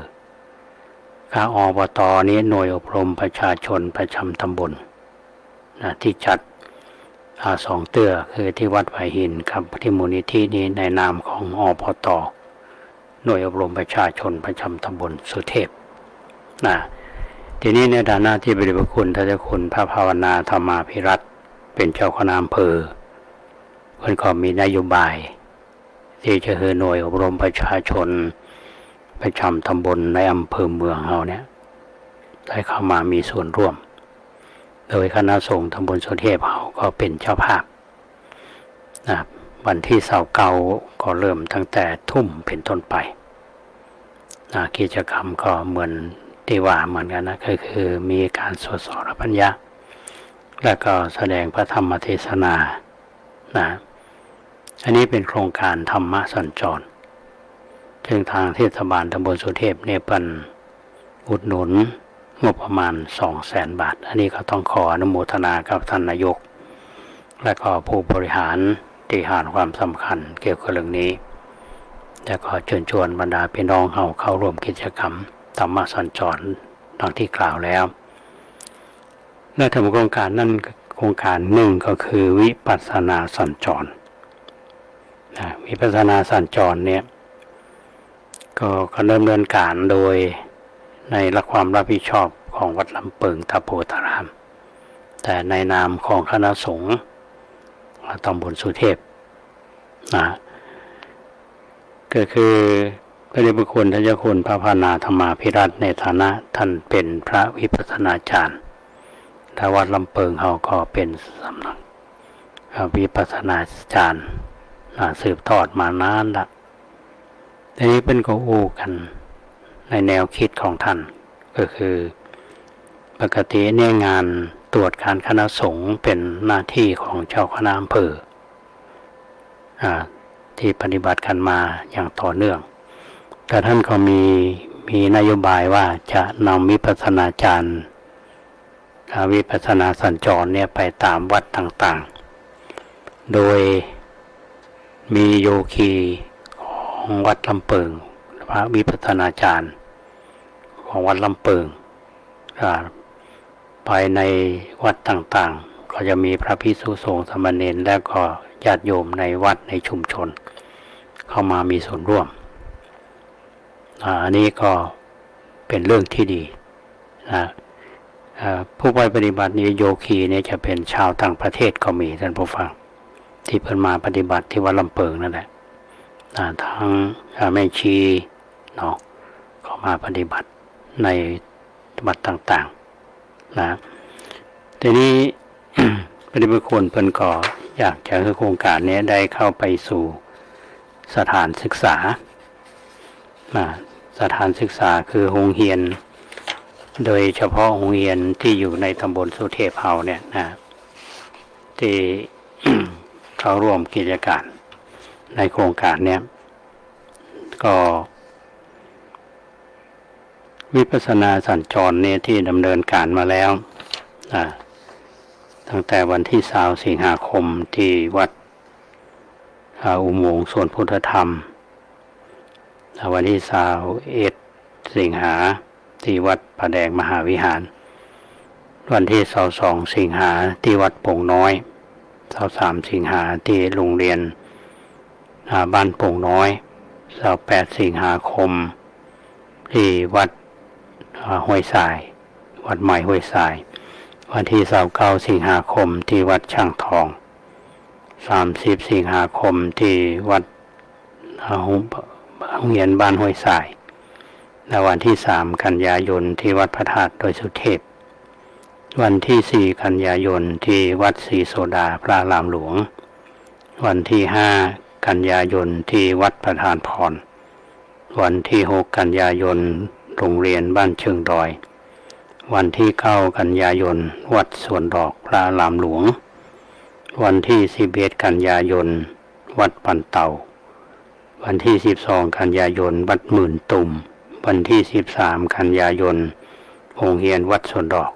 อบตนี้หน่วยอบรมประชาชนประจำตำบลที่จัด2 เตื้อคือที่วัดไผ่หินกับที่มูลนิธินี้ในนามของอบตหน่วยอบรมประชาชนประจำตำบลสุเทพทีนี้ในฐานะที่พระเดชพระคุณท่านเจ้าคุณพระภาวนาธรรมาภิรัตน์เป็นเจ้าคณะอำเภอเพิ่นก็มีนโยบายที่จะคือหน่วยอบรมประชาชนประจำตำบลในอำเภอเมืองเราเนี่ยได้เข้ามามีส่วนร่วมโดยคณะสงฆ์ตำบลสุเทพเราก็เป็นเจ้าภาพวันที่29ก็เริ่มตั้งแต่ทุ่มเป็นต้นไปกิจกรรมก็เหมือนที่ว่าเหมือนกันนะก็คือมีการสวดสรพัญญะและก็แสดงพระธรรมเทศนาอันนี้เป็นโครงการธรรมะสัญจรซึ่งทางเทศบาลตำบลสุเทพเนี่ยเป็นอุดหนุนงบประมาณ 200,000 บาทอันนี้ก็ต้องขออนุโมทนากับท่านนายกและก็ผู้บริหารที่ให้ความสำคัญเกี่ยวกับเรื่องนี้และก็เชิญชวนบรรดาพี่น้องเข้าร่วมกิจกรรมธรรมะสัญจรดังที่กล่าวแล้วและทำโครงการนั่นโครงการหนึ่งก็คือวิปัสสนาสัญจรวิปัสสนาสัญจรเนี่ยก็ดำเนินการโดยในความรับผิดชอบของวัดลำเปิงตะโพธารามแต่ในนามของคณะสงฆ์ตำบลสุเทพก็คือพระเดชพระคุณท่านเจ้าคุณพระภาวนาธรรมาภิรัตน์ในฐานะท่านเป็นพระวิปัสสนาจารย์และวัดลำเปิงเขาก็เป็นสำนักวิปัสสนาจารย์สืบทอดมานานละทีนี้เป็นก็อู้กันในแนวคิดของท่านก็คือปกติเนี่ยงานตรวจการคณะสงฆ์เป็นหน้าที่ของเจ้าคณะอำเภอที่ปฏิบัติกันมาอย่างต่อเนื่องแต่ท่านก็มีนโยบายว่าจะนำวิปัสสนาจารย์วิปัสสนาสัญจรเนี่ยไปตามวัดต่างๆโดยมีโยคีของวัดลำเปิงพระวิปัสสนาจารย์ของวัดลำเปิงภายในวัดต่างๆก็จะมีพระภิกษุสงฆ์สามเณรและก็ญาติโยมในวัดในชุมชนเข้ามามีส่วนร่วมอันนี้ก็เป็นเรื่องที่ดีผู้ไปปฏิบัตินี้โยคีเนี่ยจะเป็นชาวต่างประเทศก็มีท่านผู้ฟังที่เพิ่นมาปฏิบัติที่วัดลำเปิงนั่นแหละทั้งแม่ชีเนาะก็มาปฏิบัติในวัดต่างๆทีนี้ พระเดชพระคุณเพิ่นก็อยากจะให้โครงการนี้ได้เข้าไปสู่สถานศึกษาสถานศึกษาคือโรงเรียน โดยเฉพาะโรงเรียนที่อยู่ในตำบลสุเทพเฮาเนี่ยนะที่ เขาร่วมกิจการในโครงการเนี้ยก็วิปัสสนาสัญจรเนี่ยที่ดำเนินการมาแล้วตั้งแต่วันที่20 สิงหาคมที่วัดอุโมงค์สวนพุทธธรรมวันที่21 สิงหาที่วัดประแดงมหาวิหารวันที่22 สิงหาที่วัดโป่งน้อย23 สิงหาที่โรงเรียนบ้านโป่งน้อย28 สิงหาคมที่วัดห้วยทรายวัดใหม่ห้วยทรายวันที่29 สิงหาคมที่วัดช่างทอง30 สิงหาคมที่วัดโรงเรียนบ้านห้วยทรายและวันที่3 กันยายนที่วัดพระธาตุดอยสุเทพวันที่4 กันยายนที่วัดศรีโสดาพระอารามหลวงวันที่5 กันยายนที่วัดประธานพรวันที่6 กันยายนโรงเรียนบ้านเชิงดอยวันที่9 กันยายนวัดสวนดอกพระอารามหลวงวันที่11 กันยายนวัดปันเต่าวันที่12 กันยายนวัดหมื่นตุ่มวันที่13 กันยายนโรงเรียนวัดสวนดอก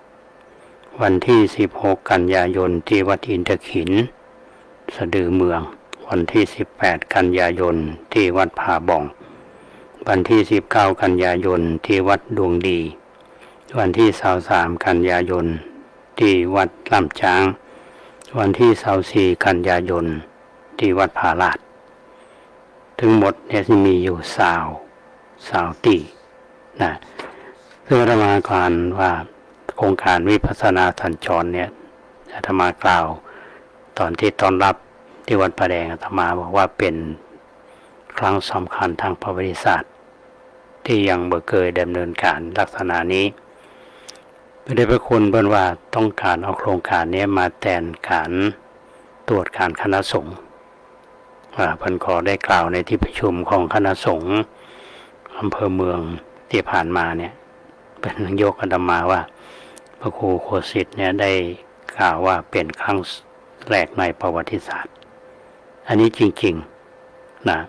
วันที่16 กันยายนที่วัดอินทขินสะดือเมืองวันที่18 กันยายนที่วัดผาบ่องวันที่19 กันยายนที่วัดดวงดีวันที่23 กันยายนที่วัดลำช้างวันที่24 กันยายนที่วัดผาลาดทั้งหมดเนี่ยมีอยู่20ตีนะซึ่งอาตมากล่าวว่าโครงการวิปัสสนาสัญจรเนี่ยอาตมากล่าวตอนที่ต้อนรับที่วัดประแดงอาตมาบอกว่าเป็นครั้งสำคัญทางประวัติศาสตร์ที่ยังบ่เคยดำเนินการลักษณะนี้พระเดชพระคุณเพิ่นว่าต้องการเอาโครงการนี้มาแทนการตรวจการคณะสงฆ์เพิ่นขอได้กล่าวในที่ประชุมของคณะสงฆ์อำเภอเมืองที่ผ่านมาเนี่ยเป็นยกอาตมาว่าพระครูโคสิทธิ์เนี่ยได้กล่าวว่าเป็นครั้งแรกในประวัติศาสตร์อันนี้จริงๆนะ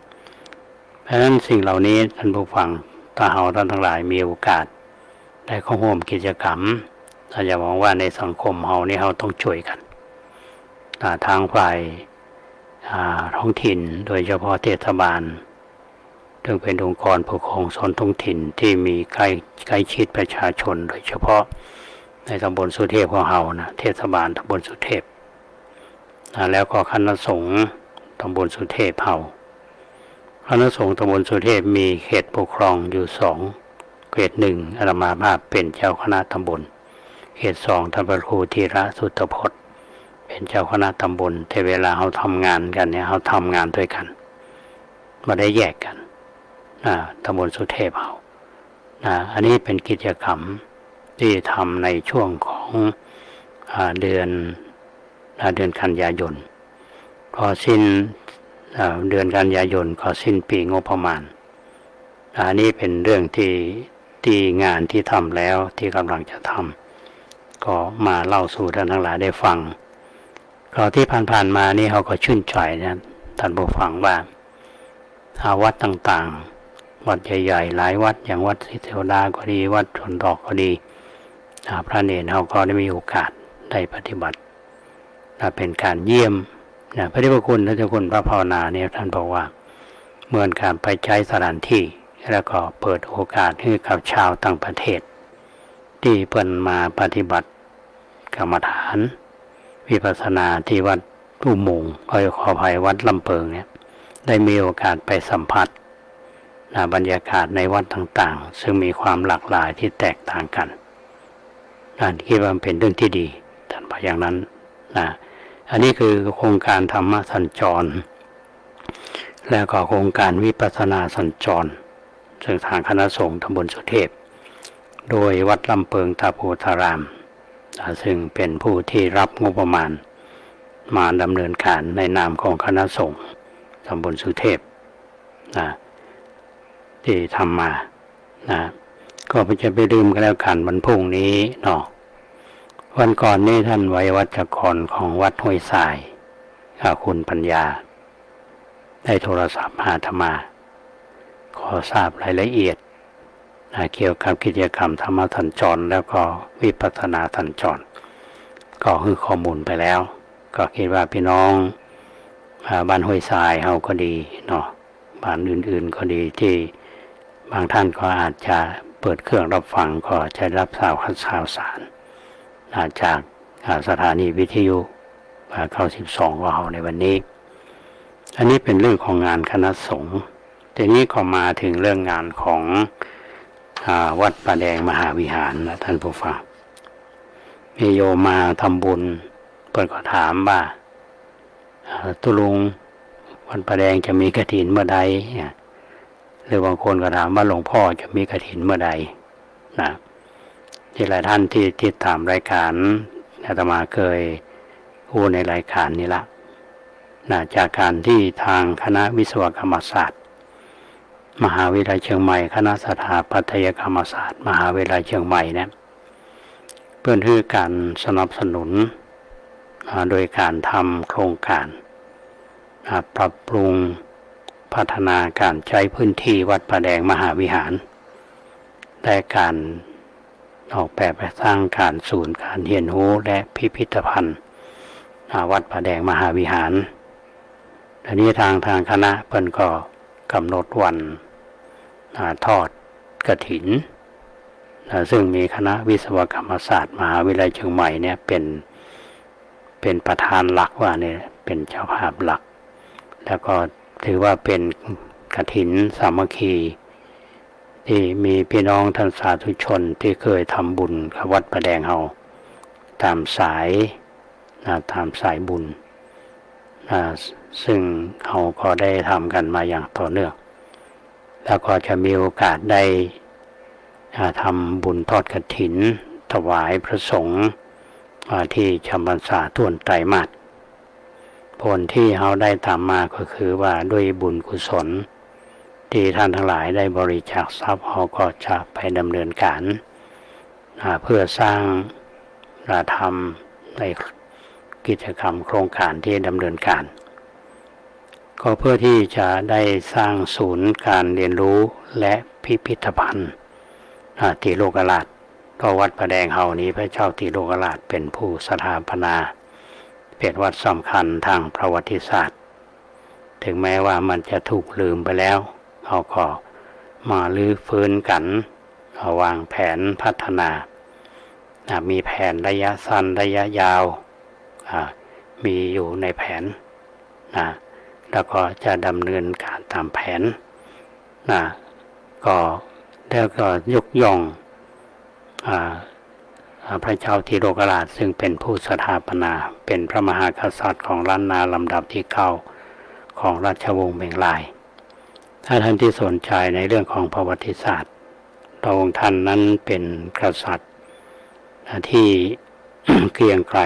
เพราะฉะนั้นสิ่งเหล่านี้ท่านผู้ฟังถ้าเราท่านทั้งหลายมีโอกาสได้เข้าร่วมกิจกรรมเราจะมองว่าในสังคมเรานี่เราต้องช่วยกันทางฝ่ายท้องถิ่นโดยเฉพาะเทศบาลซึ่งเป็นองค์กรปกครองส่วนท้องถิ่นที่มีใกล้ชิดประชาชนโดยเฉพาะในตำบลสุเทพของเรานะเทศบาลตำบลสุเทพแล้วก็คณะสงฆ์ตำบลสุเทพเราคณะสงฆ์ตำบลสุเทพมีเขตปกครองอยู่2เขต1อาตมาภาพเป็นเจ้าคณะตำบลเขต2ท่านพระครูธีระสุตตพจน์เป็นเจ้าคณะตำบลแต่เวลาเขาทำงานกันเนี่ยเขาทำงานด้วยกันไม่ได้แยกกันตำบลสุเทพเราอันนี้เป็นกิจกรรมที่ทำในช่วงของเดือนกันยายนพอสิ้นเดือนกันยายนก็สิ้นปีงบประมาณอันนี้เป็นเรื่องที่งานที่ทำแล้วที่กำลังจะทำก็มาเล่าสู่ท่านทั้งหลายได้ฟังก็ที่ผ่านๆมานี่เขาก็ชื่นใจนะท่านผู้ฟังว่าวัดต่างๆวัดใหญ่ๆหลายวัดอย่างวัดศรีเทวดาก็ดีวัดสวนดอกก็ดีพระเนรเขาก็ได้มีโอกาสได้ปฏิบัติเป็นการเยี่ยมพระเดชพระคุณท่านเจ้าคุณพระภาวนาเนี่ยท่านบอกว่าเหมือนการไปใช้สถานที่แล้วก็เปิดโอกาสให้กับชาวต่างประเทศที่เพิ่นมาปฏิบัติกรรมฐานวิปัสสนาที่วัดอุโมงค์ขออภัยวัดลำเปิงเนี่ยได้มีโอกาสไปสัมผัสบรรยากาศในวัดต่างๆซึ่งมีความหลากหลายที่แตกต่างกันนั่นคิดว่าเป็นเรื่องที่ดีท่านบอกอย่างนั้นอันนี้คือโครงการธรรมสัญจรและก็โครงการวิปัสสนาสัญจรซึ่งทางคณะสงฆ์ตำบลสุเทพโดยวัดลำเปิงตาโพธารามซึ่งเป็นผู้ที่รับงบประมาณมาดำเนินการในนามของคณะสงฆ์ตำบลสุเทพที่ทำมา ก็ไม่จะไปลืมกันแล้วกันวันพรุ่งนี้เนาะวันก่อนนี้ท่านวัยวัจกรของวัดห้วยทรายคุณปัญญาได้โทรศัพท์หาอาตมาขอทราบรายละเอียดเกี่ยวกับกิจกรรมธรรมสัญจรแล้วก็วิปัสสนาสัญจรก็คือข้อมูลไปแล้วก็คิดว่าพี่น้องบ้านห้วยทรายเฮาก็ดีเนาะบ้านอื่นๆก็ดีที่บางท่านก็อาจจะเปิดเครื่องรับฟังก็จะรับข่าวสารจากสถานีวิทยุ92ของเราในวันนี้อันนี้เป็นเรื่องของงานคณะสงฆ์ทีนี้ก็มาถึงเรื่องงานของวัดป่าแดงมหาวิหารนะท่านผู้ฟังมีโยมมาทำบุญเพิ่นก็ถามว่าตุลุงวัดป่าแดงจะมีกฐินเมื่อใดหรือบางคนก็ถามว่าหลวงพ่อจะมีกฐินเมื่อใดนะที่หลายท่านที่ติดตามรายการอาตมาเคยพูดในรายการนี้ละจากการที่ทางคณะวิศวกรรมศาสตร์มหาวิทยาลัยเชียงใหม่คณะสถาปัตยกรรมศาสตร์มหาวิทยาลัยเชียงใหม่เนี่ยเพื่อคือการสนับสนุนโดยการทำโครงการปรับปรุงพัฒนาการใช้พื้นที่วัดป่าแดงมหาวิหารและการออกแบบและสร้างการศูนย์การเรียนรู้และพิพิธภัณฑ์วัดป่าแดงมหาวิหารทีนี้ทางคณะเพิ่นก็กำหนดวันทอดกฐินซึ่งมีคณะวิศวกรรมศาสตร์มหาวิทยาลัยเชียงใหม่เนี่ยเป็นประธานหลักว่าเนี่ยเป็นเจ้าภาพหลักแล้วก็ถือว่าเป็นกฐินสามัคคีที่มีพี่น้องท่านสาธุชนที่เคยทำบุญกับวัดป่าแดงเฮาตามสายบุญซึ่งเขาก็ได้ทำกันมาอย่างต่อเนื่องแล้วก็จะมีโอกาสได้ทำบุญทอดกฐินถวายพระสงฆ์ที่จำพรรษาต้นไตรมาสผลที่เขาได้ตามมาก็คือว่าด้วยบุญกุศลที่ท่านทั้งหลายได้บริจาคทรัพย์เขาก็จะไปดำเนินการเพื่อสร้างทำในกิจกรรมโครงการที่ดำเนินการก็เพื่อที่จะได้สร้างศูนย์การเรียนรู้และพิพิธภัณฑ์ติโลกราชก็วัดป่าแดงเฮานี้พระเจ้าติโลกราชเป็นผู้สถาปนาเป็นวัดสำคัญทางประวัติศาสตร์ถึงแม้ว่ามันจะถูกลืมไปแล้วเขาก็มาลื้อฟื้นกันวางแผนพัฒนามีแผนระยะสั้นระยะยาวมีอยู่ในแผนแล้วก็จะดำเนินการตามแผนก็แล้วก็ยกย่องพระเจ้าธิโรกราชซึ่งเป็นผู้สถาปนาเป็นพระมหากษัตริย์ของล้านนาลำดับที่9ของราชวงศ์เมงลายถ้าท่านที่สนใจในเรื่องของประวัติศาสตร์พระองค์ท่านนั้นเป็นกษัตริย์ที่ เกรียงไกร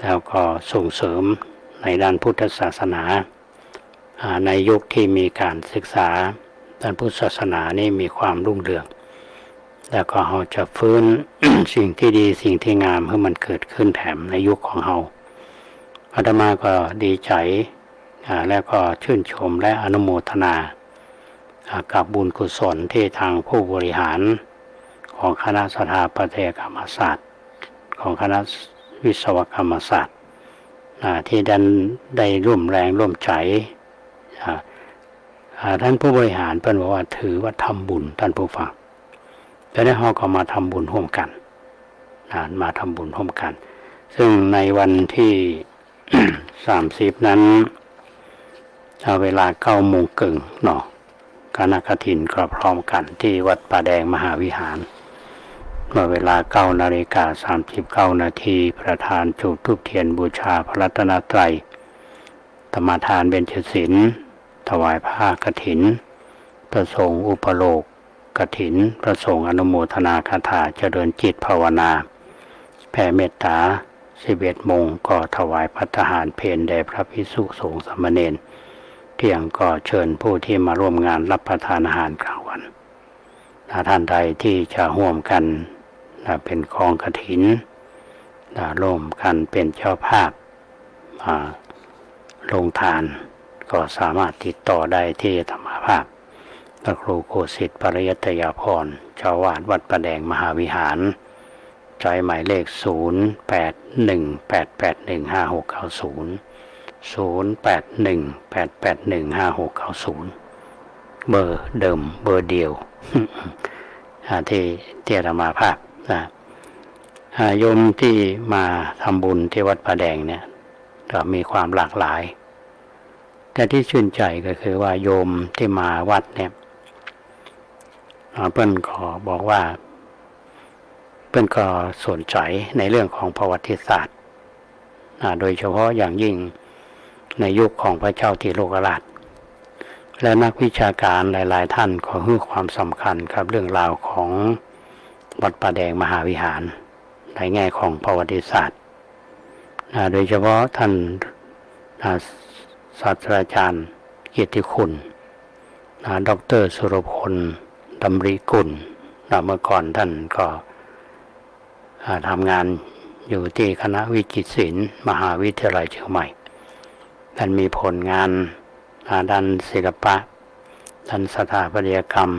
แล้วก็ส่งเสริมในด้านพุทธศาสนาในยุคที่มีการศึกษาด้านพุทธศาสนานี่มีความรุ่งเรืองแล้วก็เราจะฟื้น สิ่งที่ดีสิ่งที่งามให้มันเกิดขึ้นแถมในยุคของเราอาตมาก็ดีใจแล้วก็ชื่นชมและอนุโมทนากับบุญกุศลที่ทางผู้บริหารของคณะสถาปัตยกรรมศาสตร์ของคณะวิศวกรรมศาสตร์ที่ได้ร่วมแรงร่วมใจท่านผู้บริหารเป็นบอกว่าถือว่าทำบุญท่านผู้ฟังแล้วได้เราก็มาทำบุญร่วมกันมาทำบุญร่วมกันซึ่งในวันที่ 30นั้นเวลา9 โมงครึ่งเนาะคณะกฐินก็พร้อมกันที่วัดป่าแดงมหาวิหารเมื่อเวลา 9:39 นาทีประธานจุดธูปเทียนบูชาพระรัตนตรัยธรรมทานเบญจศีลถวายผ้ากฐินประสงค์อุปโลกกฐินประสงค์อนุโมทนาคาถาเจริญจิตภาวนาแผ่เมตตา 11 โมงก็ถวายภัตตาหารเพลแด่พระภิกษุสงฆ์สามเณรเที่ยงก็เชิญผู้ที่มาร่วมงานรับประทานอาหารกลางวัน ท่านใดที่จะร่วมกันเป็นกองกฐินร่วมกันเป็นเจ้าภาพลงทานก็สามารถติดต่อได้ที่ธรรมภาพพระครูโกสิทธิ์ปริยัตยาภรณ์เจ้าวาดวัดประแดงมหาวิหารใจหมายเลข0818815690 เบอร์เดิมเบอร์เดียว ที่ธรรมภาพโยมที่มาทำบุญที่วัดประแดงเนี่ยก็มีความหลากหลายแต่ที่ชื่นใจก็คือว่าโยมที่มาวัดเนี่ยเพิ่นก็บอกว่าเพิ่นก็สนใจในเรื่องของประวัติศาสตร์โดยเฉพาะอย่างยิ่งในยุคของพระเจ้าติโลกราชและนักวิชาการหลายๆท่านก็ให้ความสำคัญกับเรื่องราวของวัดประแดงมหาวิหารในแง่ของประวัติศาสตร์โดยเฉพาะท่านศาสตราจารย์เกียรติคุณดร.สุรพลดำริกุลเมื่อก่อนท่านก็ทำงานอยู่ที่คณะวิจิตรศิลป์มหาวิทยาลัยเชียงใหม่ท่านมีผลงานด้านศิลปะด้านสถาปัตยกรรม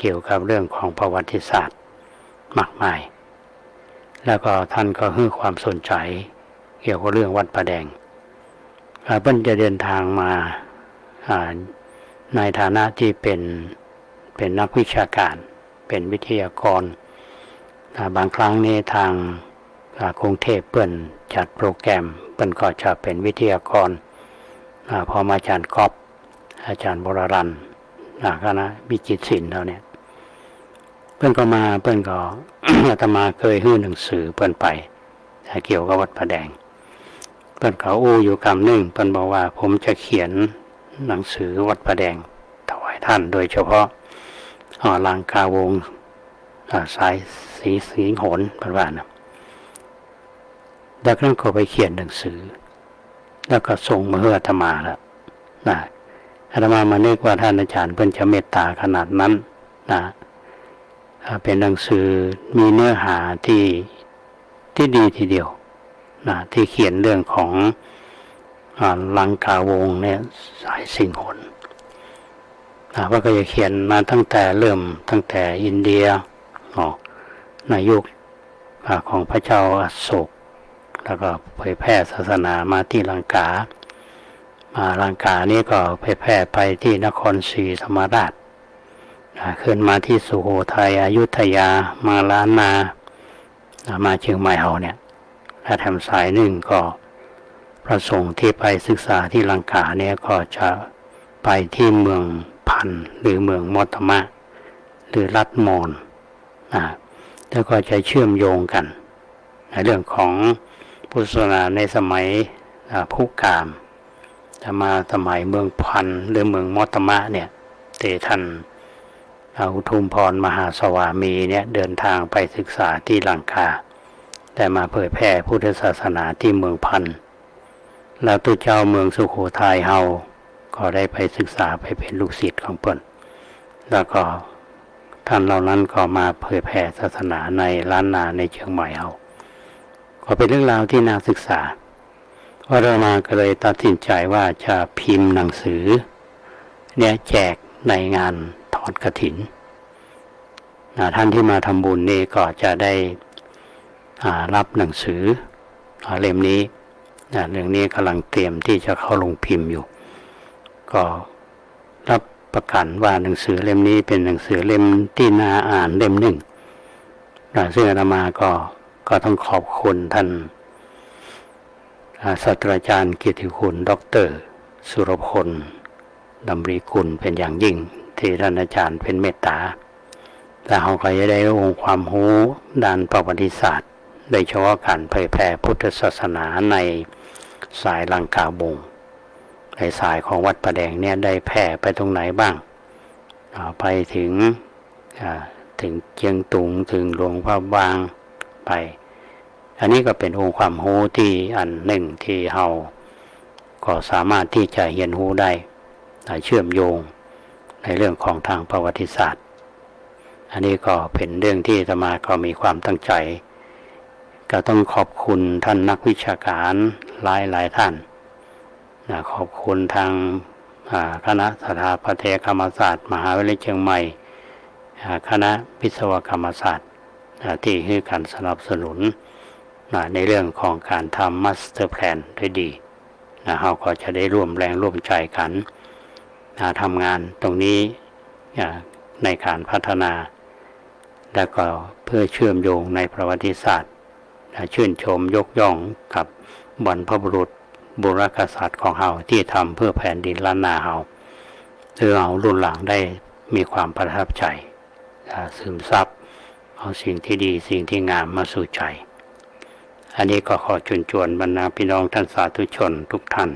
เกี่ยวกับเรื่องของประวัติศาสตร์มากมายแล้วก็ท่านก็ให้ความสนใจเกี่ยวกับเรื่องวัดประแดงเพิ่นจะเดินทางมาในฐานะที่เป็นนักวิชาการเป็นวิทยากรบางครั้งนี้ทางกรุงเทพเปิ้นจัดโปรแกรมเปิ้นก็จะเป็นวิทยากรพอมาอาจารย์ก๊อฟอาจารย์บรรันคณะวิจิตรศิลป์เราเนี่ยเปิ้นก็มาเปิ้นก็ อาตมาเคยยื่นหนังสือเปิ้นไปเกี่ยวกับวัดประแดงเปิ้นเขาอยู่คำหนึ่งเปิ้นบอกว่าผมจะเขียนหนังสือวัดประแดงถวายท่านโดยเฉพาะลังกาวงสายสีโหนเปิ้นว่านะดังนั้นก็ไปเขียนหนังสือแล้วก็ส่งมาให้อาตมาแล้วอาตมานึกว่าท่านอาจารย์เพิ่นจะเมตตาขนาดนั้นเป็นหนังสือมีเนื้อหาที่ดีทีเดียวที่เขียนเรื่องของลังกาวงเนี่ยสายสิงหนว่าก็จะเขียนมาตั้งแต่อินเดียในยุคของพระเจ้าอโศกแล้วก็เผยแพร่ศาสนามาที่ลังกานี้ก็เผยแพร่ไปที่นครศรีธรรมราชขึ้นมาที่สุโขทัยอยุธยามาล้านนามาเชียงใหม่เฮาเนี่ยและแถมสายหนึ่งก็ประสงค์ที่ไปศึกษาที่ลังกาเนี่ยก็จะไปที่เมืองพันหรือเมืองมอตมะหรือรัฐมอญแล้วก็จะเชื่อมโยงกันในเรื่องของพุทธศาสนาในสมัยพุกามจะมาสมัยเมืองพันหรือเมืองมอตมะเนี่ยท่านอุทุมพรมหาสวามีเนี่ยเดินทางไปศึกษาที่ลังกาแต่มาเผยแพร่พุทธศาสนาที่เมืองพันแล้วตัวเจ้าเมืองสุโขทัยเฮาก็ได้ไปศึกษาไปเป็นลูกศิษย์ของเพิ่นแล้วก็ท่านเหล่านั้นก็มาเผยแผ่ศาสนาในล้านนาในเชียงใหม่เฮาก็เป็นเรื่องราวที่น่าศึกษาว่าเรามาก็เลยตัดสินใจว่าจะพิมพ์หนังสือเนี่ยแจกในงานทอดกฐินท่านที่มาทำบุญนี่ก็จะได้รับหนังสือเล่มนี้เรื่องนี้กำลังเตรียมที่จะเข้าลงพิมพ์อยู่ก็รับประกันว่าหนังสือเล่มนี้เป็นหนังสือเล่มที่น่าอ่านเล่มหนึ่งซึ่งอาตมาก็ต้องขอบคุณท่านศาสตราจารย์เกียรติคุณดร.สุรพลดำริกุลเป็นอย่างยิ่งที่ท่านอาจารย์เป็นเมตตาและเขาก็จะได้องค์ความรู้ด้านประวัติศาสตร์โดยเฉพาะการเผยแผ่พุทธศาสนาในสายลังกาบงในสายของวัดประแดงเนี่ยได้แผ่ไปตรงไหนบ้างไปถึงเจียงตุงถึงหลวงพระบางไปอันนี้ก็เป็นองค์ความรู้ที่อันหนึ่งที่เราก็สามารถที่จะเรียนรู้ได้เชื่อมโยงในเรื่องของทางประวัติศาสตร์ อันนี้ก็เป็นเรื่องที่อาตมาก็มีความตั้งใจก็ต้องขอบคุณท่านนักวิชาการหลายท่านขอบคุณทางคณะสถาปัตยกรรมศาสตร์มหาวิทยาลัยเชียงใหม่คณะวิศวกรรมศาสตร์ที่ให้การสนับสนุนในเรื่องของการทำมาสเตอร์แพลนได้ดีเราก็จะได้ร่วมแรงร่วมใจกันทำงานตรงนี้ในการพัฒนาและก็เพื่อเชื่อมโยงในประวัติศาสตร์ชื่นชมยกย่องกับบรรพบุรุษบุรพกษัตริย์ของเราที่ทำเพื่อแผ่นดินล้านนาเราเพื่อเอารุ่นหลังได้มีความประทับใจซึมซับเอาสิ่งที่ดีสิ่งที่งามมาสู่ใจอันนี้ก็ขอชวนบรรดาพี่น้องท่านสาธุชนทุกท่าน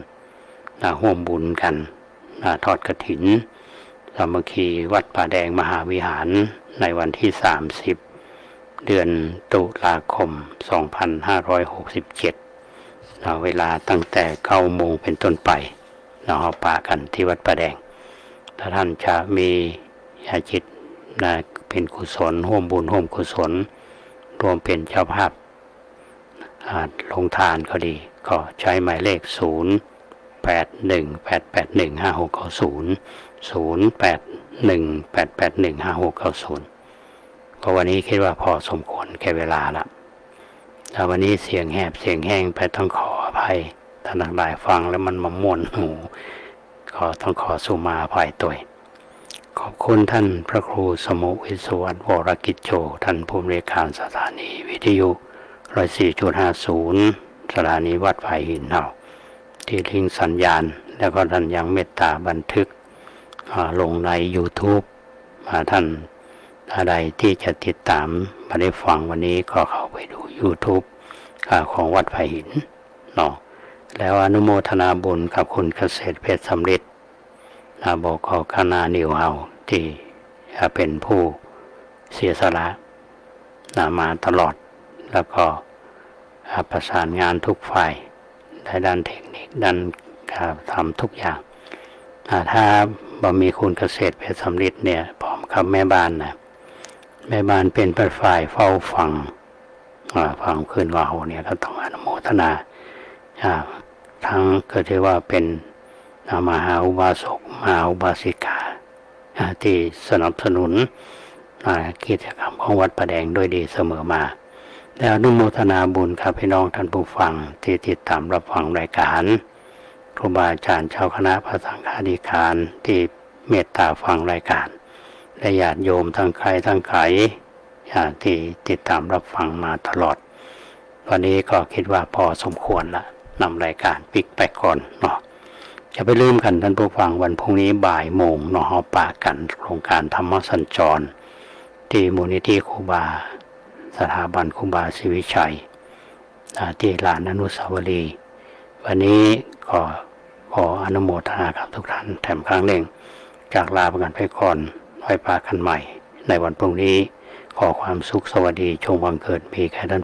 ร่วมบุญกันทอดกฐินสามัคคีวัดป่าแดงมหาวิหารในวันที่30เดือนตุลาคม2567เวลาตั้งแต่9 โมงเป็นต้นไปเราป่ากันที่วัดป่าแดงถ้าท่านจะมีจิตเป็นกุศลร่วมบุญร่วมกุศลรวมเป็นเจ้าภาพลงทานก็ดีก็ใช้หมายเลข0818815690 ก็วันนี้คิดว่าพอสมควรแก่เวลาละแต่วันนี้เสียงแหบเสียงแห้งไปต้องขออภัยท่านทั้งหลายฟังแล้วมันมาม่วนหูก็ต้องขอสุมาอภัยตัวขอบคุณท่านพระครูสมุวิศวรวรกิจโจท่านผู้อำนวยการสถานีวิทยุ104.50 สถานีวัดไผ่หินเฮาที่ลิงสัญญาณแล้วก็ท่านยังเมตตาบันทึกลงใน YouTube ท่านใดที่จะติดตามมาได้ฟังวันนี้ก็เข้าไปดู YouTube ของวัดไผ่หินเนาะแล้วอนุโมทนาบุญกับคุณเกษตรเพชรสำริดบก.คณะนิวเฮาที่เป็นผู้เสียสละมาตลอดแล้วก็ประสานงานทุกฝ่ายในด้านเทคนิคด้านการทำทุกอย่างถ้าบ่มีคุณเกษตรเพชรสำริดเนี่ยพร้อมกับแม่บ้านแม่บ้านเป็นฝ่ายเฝ้าฟังคืนว่าโหเนี่ยก็ต้องอนุโมทนาทั้งก็ถือว่าเป็นมหาอุบาสกมหาอุบาสิกาที่สนับสนุนกิจกรรมของวัดป่าแดงด้วยดีเสมอมาและอนุโมทนาบุญครับพี่น้องท่านผู้ฟังที่ติดตามรับฟังรายการครูบาอาจารย์เจ้าคณะพระสังฆาธิการที่เมตตาฟังรายการและญาติโยมทั้งใครทั้งไขที่ติดตามรับฟังมาตลอดวันนี้ก็คิดว่าพอสมควรละนำรายการปิกไปก่อนเนาะจะไปลืมกันท่านผู้ฟังวันพรุ่งนี้บ่ายโมงเนาะป่ากันโครงการธรรมสัญจรที่มูลนิธิครูบาสถาบันครูบาศรีวิชัยที่ลานอนุสาวรีย์วันนี้ก็ขออนุโมทนากับทุกท่านแถมครั้งหนึ่งจากลาไปกันไปก่อนไว้พากันใหม่ในวันพรุ่งนี้ขอความสุขสวัสดีจงบังเกิดมีแก่ท่าน